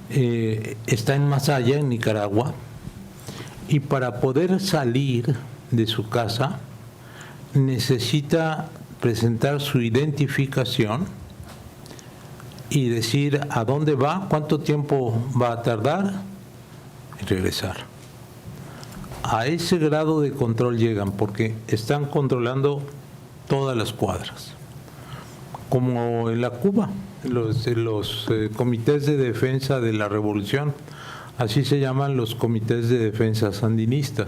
está en Masaya, en Nicaragua, y para poder salir de su casa necesita presentar su identificación y decir a dónde va, cuánto tiempo va a tardar y regresar. A ese grado de control llegan porque están controlando todas las cuadras. como en la Cuba, los comités de defensa de la revolución, así se llaman los comités de defensa sandinistas.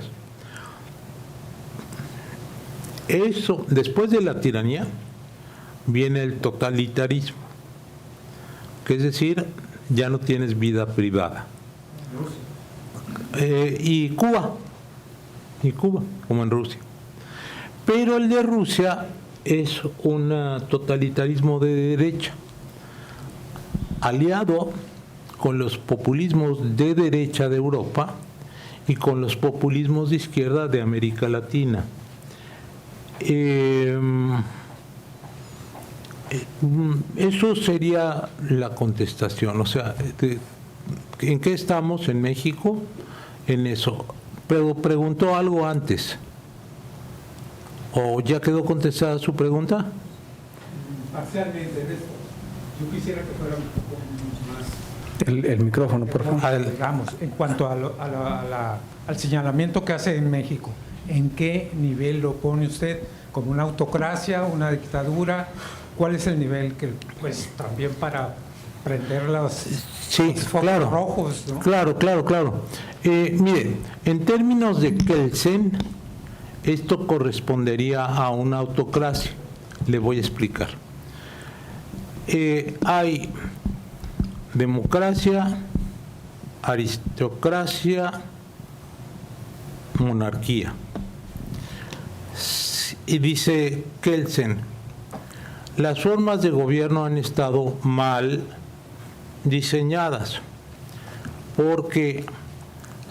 Eso, después de la tiranía, viene el totalitarismo, que es decir, ya no tienes vida privada. Y Cuba, como en Rusia. Pero el de Rusia es un totalitarismo de derecha, aliado con los populismos de derecha de Europa y con los populismos de izquierda de América Latina. Eso sería la contestación. O sea, ¿en qué estamos en México? En eso. Pero preguntó algo antes. ¿O ya quedó contestada su pregunta? Parcialmente en esto. Yo quisiera que fuera un poco más. El micrófono, por favor. Digamos, en cuanto al señalamiento que hace en México, ¿en qué nivel lo pone usted? ¿Como una autocracia, una dictadura? ¿Cuál es el nivel que, pues, también para prender los focos rojos, ¿no? Claro. Mire, en términos de Kelsen, esto correspondería a una autocracia. Le voy a explicar. Hay democracia, aristocracia, monarquía. Y dice Kelsen, las formas de gobierno han estado mal diseñadas, porque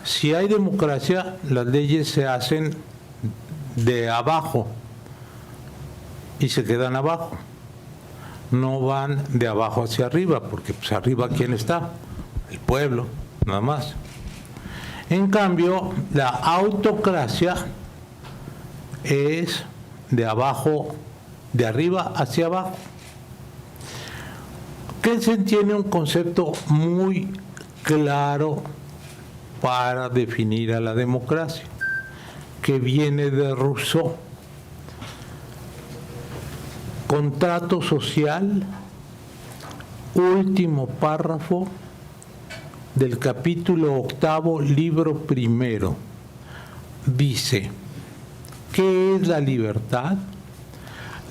si hay democracia, las leyes se hacen de abajo y se quedan abajo, no van de abajo hacia arriba, porque pues arriba ¿quién está? El pueblo, nada más. En cambio, la autocracia es de abajo, de arriba hacia abajo. Kelsen tiene un concepto muy claro para definir a la democracia, que viene de Rousseau. Contrato social, último párrafo del capítulo 8, libro primero. Dice, ¿qué es la libertad?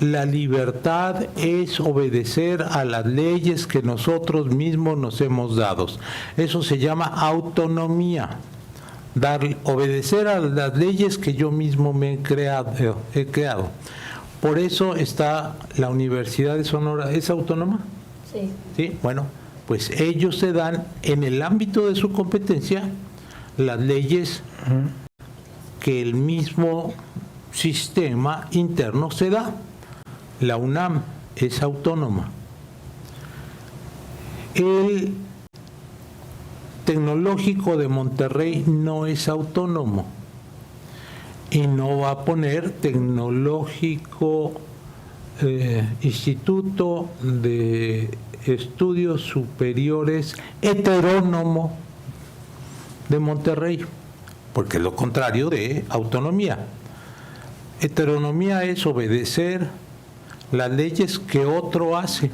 La libertad es obedecer a las leyes que nosotros mismos nos hemos dado. Eso se llama autonomía. Obedecer a las leyes que yo mismo me he creado. Por eso está la Universidad de Sonora. ¿Es autónoma? Sí. Sí, bueno, pues ellos se dan en el ámbito de su competencia las leyes que el mismo sistema interno se da. La UNAM es autónoma. El Tecnológico de Monterrey no es autónomo y no va a poner Tecnológico Instituto de Estudios Superiores Heterónomo de Monterrey, porque es lo contrario de autonomía. Heteronomía es obedecer las leyes que otro hace,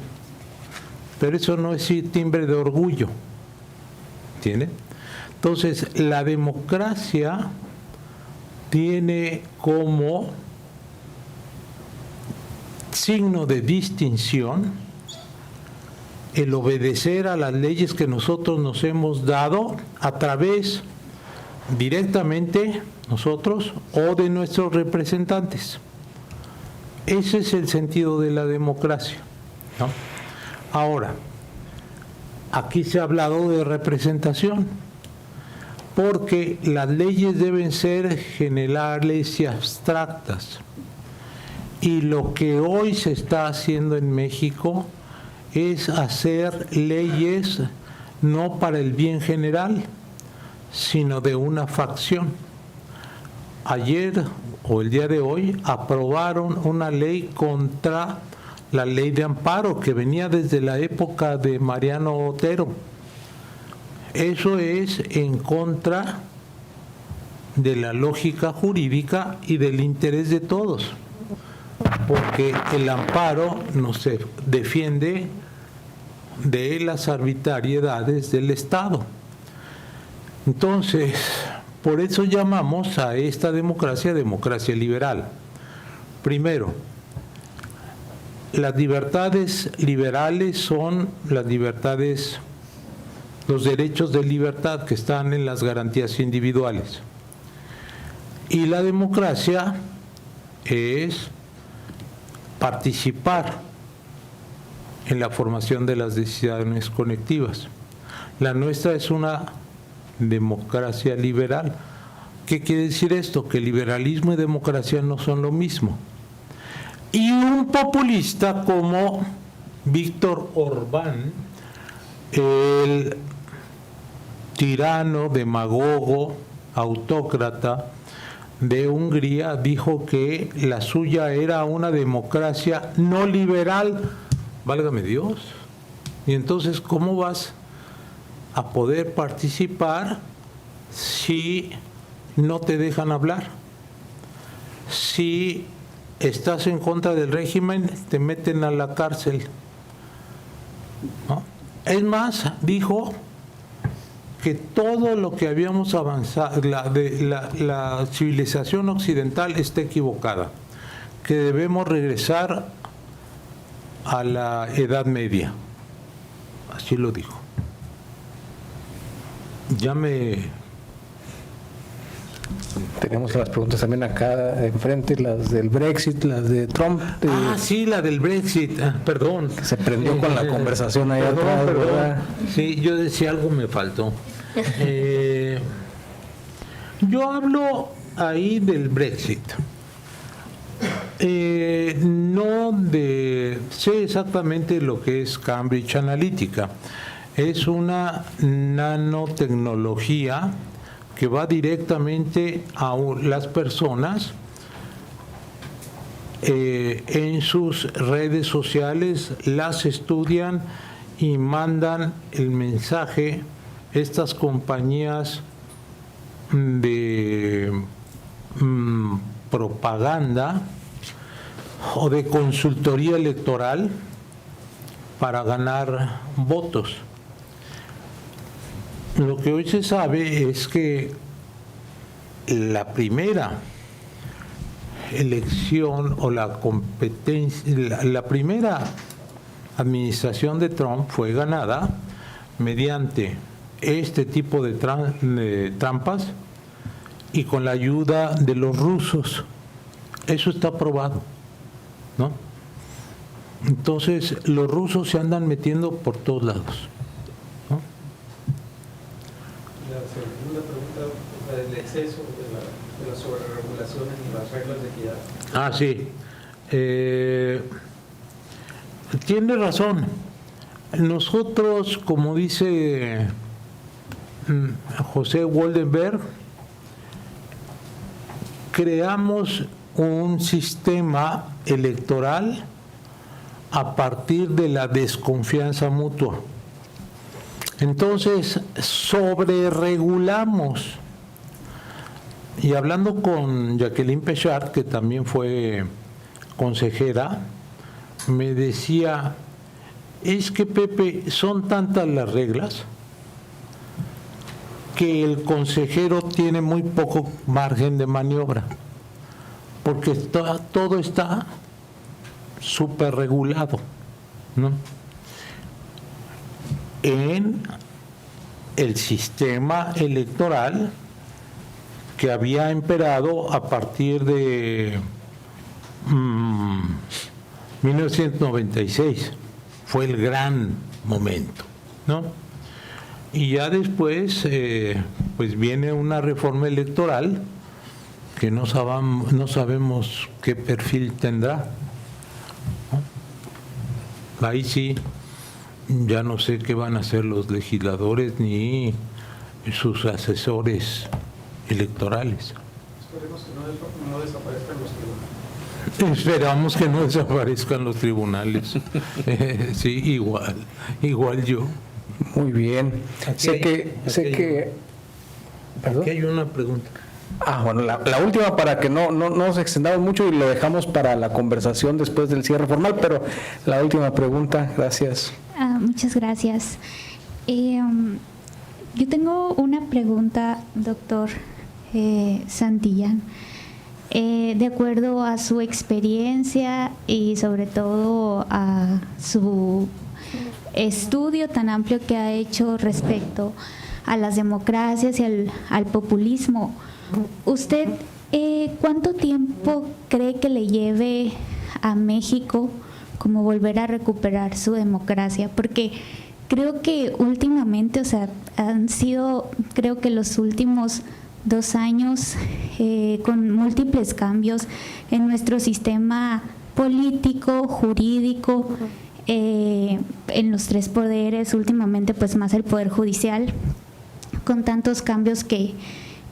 pero eso no es timbre de orgullo, ¿entiende? Entonces, la democracia tiene como signo de distinción el obedecer a las leyes que nosotros nos hemos dado a través directamente nosotros o de nuestros representantes. Ese es el sentido de la democracia, ¿no? Ahora, aquí se ha hablado de representación, porque las leyes deben ser generales y abstractas. Y lo que hoy se está haciendo en México es hacer leyes no para el bien general, sino de una facción. Ayer o el día de hoy aprobaron una ley contra la ley de amparo que venía desde la época de Mariano Otero. Eso es en contra de la lógica jurídica y del interés de todos, porque el amparo nos defiende de las arbitrariedades del Estado. Entonces, por eso llamamos a esta democracia liberal. Primero, las libertades liberales son las libertades, los derechos de libertad que están en las garantías individuales. Y la democracia es participar en la formación de las decisiones colectivas. La nuestra es una democracia liberal. ¿Qué quiere decir esto? Que liberalismo y democracia no son lo mismo. Y un populista como Víctor Orbán, el tirano, demagogo, autócrata de Hungría, dijo que la suya era una democracia no liberal. Válgame Dios. Y entonces, ¿cómo vas a poder participar si no te dejan hablar? Si estás en contra del régimen, te meten a la cárcel, ¿no? Es más, dijo que todo lo que habíamos avanzado, la civilización occidental está equivocada, que debemos regresar a la Edad Media. Así lo dijo. Ya me... Tenemos las preguntas también acá enfrente, las del Brexit, las de Trump. Sí, la del Brexit, perdón. Se prendió con la conversación ahí atrás, ¿verdad? Sí, yo decía algo, me faltó. Yo hablo ahí del Brexit. Sé exactamente lo que es Cambridge Analytica. Es una nanotecnología que va directamente a las personas en sus redes sociales, las estudian y mandan el mensaje. Estas compañías de propaganda o de consultoría electoral para ganar votos. Lo que hoy se sabe es que la primera elección o la competencia, la primera administración de Trump fue ganada mediante este tipo de trampas y con la ayuda de los rusos. Eso está probado, ¿no? Entonces, los rusos se andan metiendo por todos lados. La segunda pregunta, la del exceso de las sobreregulaciones y las reglas de equidad. Sí. Tiene razón. Nosotros, como dice José Waldenberg, creamos un sistema electoral a partir de la desconfianza mutua. Entonces, sobreregulamos. Y hablando con Jacqueline Pechard, que también fue consejera, me decía, es que Pepe, son tantas las reglas que el consejero tiene muy poco margen de maniobra, porque todo está súper regulado, ¿no? En el sistema electoral que había imperado a partir de 1996. Fue el gran momento, ¿no? Y ya después, pues viene una reforma electoral que no sabemos qué perfil tendrá, ¿no? Ahí sí, ya no sé qué van a hacer los legisladores ni sus asesores electorales. Esperemos que no desaparezcan los tribunales. Esperamos que no desaparezcan los tribunales. Sí, igual yo. Muy bien. Aquí hay una pregunta. Bueno, la última para que no nos extendamos mucho y lo dejamos para la conversación después del cierre formal, pero la última pregunta, gracias. Muchas gracias. Yo tengo una pregunta, doctor Santillán. De acuerdo a su experiencia y sobre todo a su estudio tan amplio que ha hecho respecto a las democracias y al populismo, ¿usted cuánto tiempo cree que le lleve a México como volver a recuperar su democracia? Porque creo que últimamente, han sido, creo que los últimos 2 años con múltiples cambios en nuestro sistema político, jurídico, en los 3 poderes, últimamente pues más el Poder Judicial, con tantos cambios que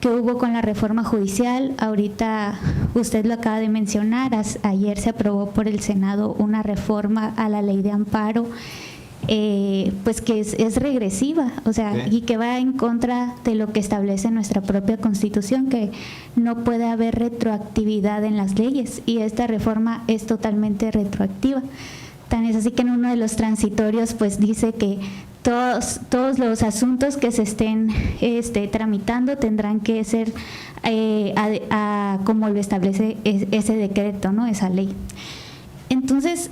hubo con la reforma judicial. Ahorita usted lo acaba de mencionar, ayer se aprobó por el Senado una reforma a la ley de amparo, pues que es regresiva, sí, y que va en contra de lo que establece nuestra propia Constitución, que no puede haber retroactividad en las leyes, y esta reforma es totalmente retroactiva. Tan es así que en uno de los transitorios pues dice que todos los asuntos que se estén tramitando tendrán que ser como lo establece ese decreto, ¿no? Esa ley. Entonces,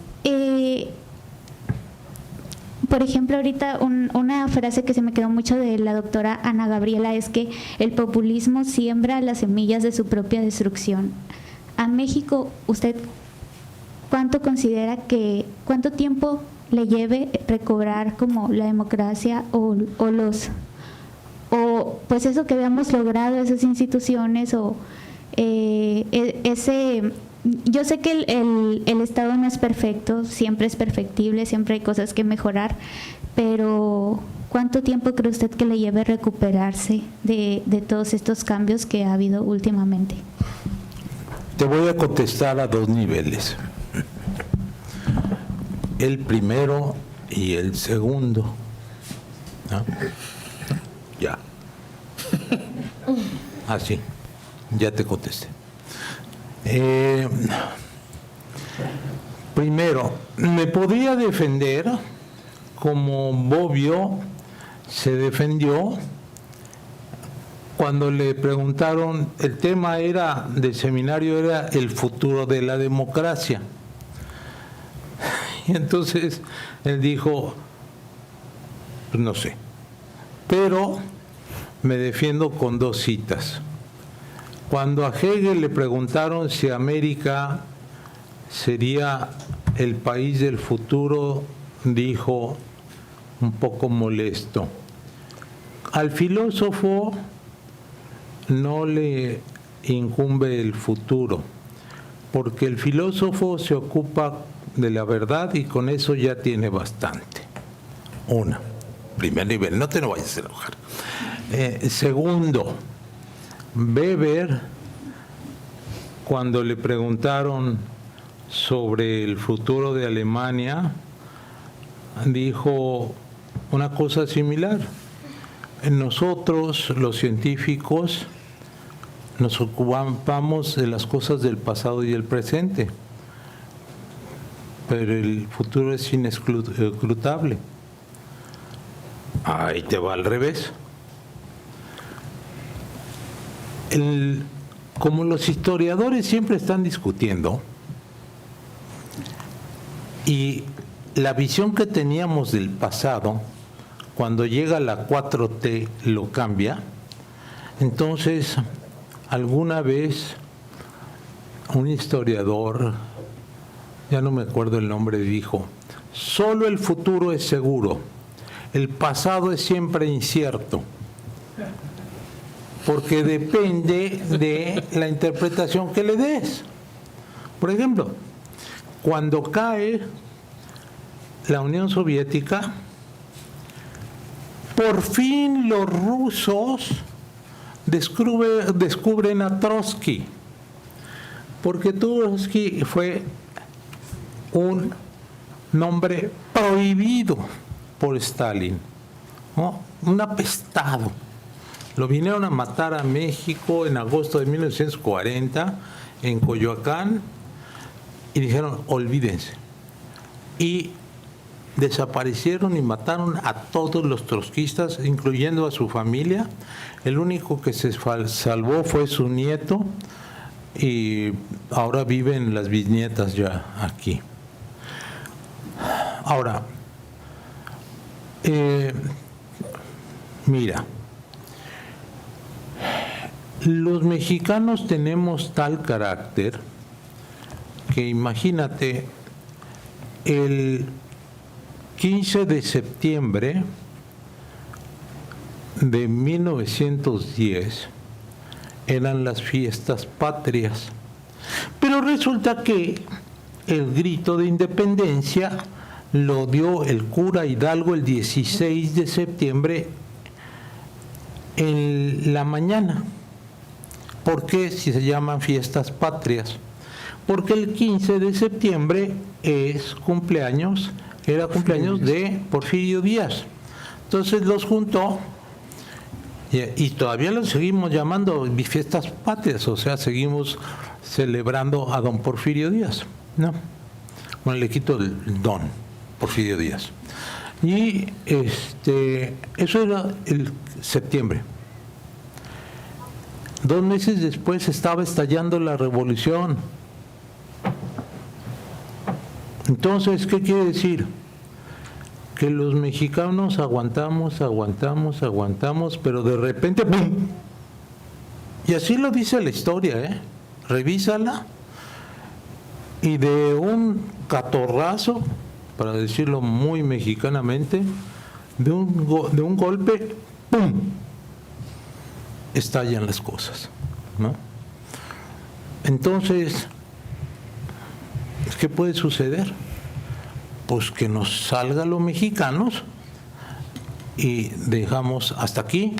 por ejemplo, ahorita una frase que se me quedó mucho de la doctora Ana Gabriela es que el populismo siembra las semillas de su propia destrucción. A México, ¿usted cuánto tiempo le lleve recobrar como la democracia o pues eso que habíamos logrado, esas instituciones yo sé que el Estado no es perfecto, siempre es perfectible, siempre hay cosas que mejorar, pero ¿cuánto tiempo cree usted que le lleve recuperarse de todos estos cambios que ha habido últimamente? Te voy a contestar a 2 niveles. El primero y el segundo. ¿No? Ya. Así. Ya te contesté. Primero, me podría defender como Bobbio se defendió cuando le preguntaron, el tema del seminario era el futuro de la democracia. Y entonces él dijo, pues no sé, pero me defiendo con 2 citas. Cuando a Hegel le preguntaron si América sería el país del futuro, dijo, un poco molesto, al filósofo no le incumbe el futuro, porque el filósofo se ocupa de la verdad y con eso ya tiene bastante. Primer nivel, no te lo vayas a enojar. Segundo, Weber, cuando le preguntaron sobre el futuro de Alemania, dijo una cosa similar. Nosotros, los científicos, nos ocupamos de las cosas del pasado y el presente, pero el futuro es inescrutable. Ahí te va al revés. Como los historiadores siempre están discutiendo, y la visión que teníamos del pasado, cuando llega la 4T lo cambia, entonces alguna vez un historiador, ya no me acuerdo el nombre, dijo, solo el futuro es seguro, el pasado es siempre incierto, porque depende de la interpretación que le des. Por ejemplo, cuando cae la Unión Soviética, por fin los rusos descubren a Trotsky, porque Trotsky fue un nombre prohibido por Stalin, ¿no? Un apestado. Lo vinieron a matar a México en agosto de 1940 en Coyoacán y dijeron, olvídense. Y desaparecieron y mataron a todos los trotskistas, incluyendo a su familia. El único que se salvó fue su nieto y ahora viven las bisnietas ya aquí. Ahora, mira, los mexicanos tenemos tal carácter que imagínate, el 15 de septiembre de 1910 eran las fiestas patrias, pero resulta que el grito de independencia lo dio el cura Hidalgo el 16 de septiembre en la mañana. ¿Por qué si se llaman fiestas patrias? Porque el 15 de septiembre era cumpleaños de Porfirio Díaz. Entonces los juntó y todavía los seguimos llamando fiestas patrias, o sea, seguimos celebrando a don Porfirio Díaz, ¿no? Bueno, le quito el don Porfirio Díaz. Y eso era el septiembre. 2 meses después estaba estallando la revolución. Entonces, ¿qué quiere decir? Que los mexicanos aguantamos, pero de repente ¡pum! Y así lo dice la historia, revísala, y de un catorrazo, para decirlo muy mexicanamente, de un golpe, ¡pum!, estallan las cosas, ¿no? Entonces, ¿qué puede suceder? Pues que nos salga los mexicanos y dejamos hasta aquí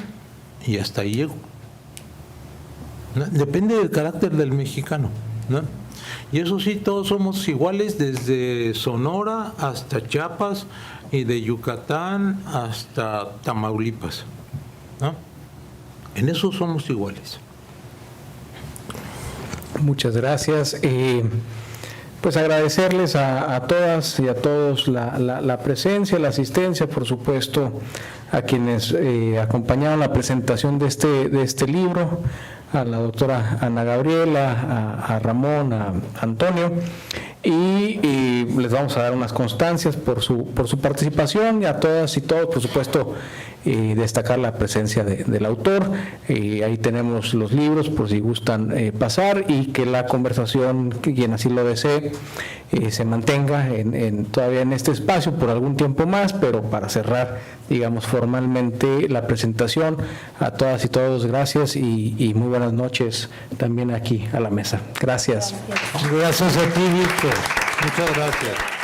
y hasta ahí llego, ¿no? Depende del carácter del mexicano, ¿no? Y eso sí, todos somos iguales, desde Sonora hasta Chiapas y de Yucatán hasta Tamaulipas, ¿no? En eso somos iguales. Muchas gracias. Pues agradecerles a todas y a todos la presencia, la asistencia, por supuesto, a quienes acompañaron la presentación de este libro, a la doctora Ana Gabriela, a Ramón, a Antonio, y les vamos a dar unas constancias por su participación, y a todas y todos, por supuesto, destacar la presencia del autor. Ahí tenemos los libros por si gustan pasar, y que la conversación, quien así lo desee, se mantenga todavía en este espacio por algún tiempo más, pero para cerrar, digamos, formalmente la presentación. A todas y todos, gracias y muy buenas noches también aquí a la mesa. Gracias. Gracias a ti, Víctor. Muchas gracias.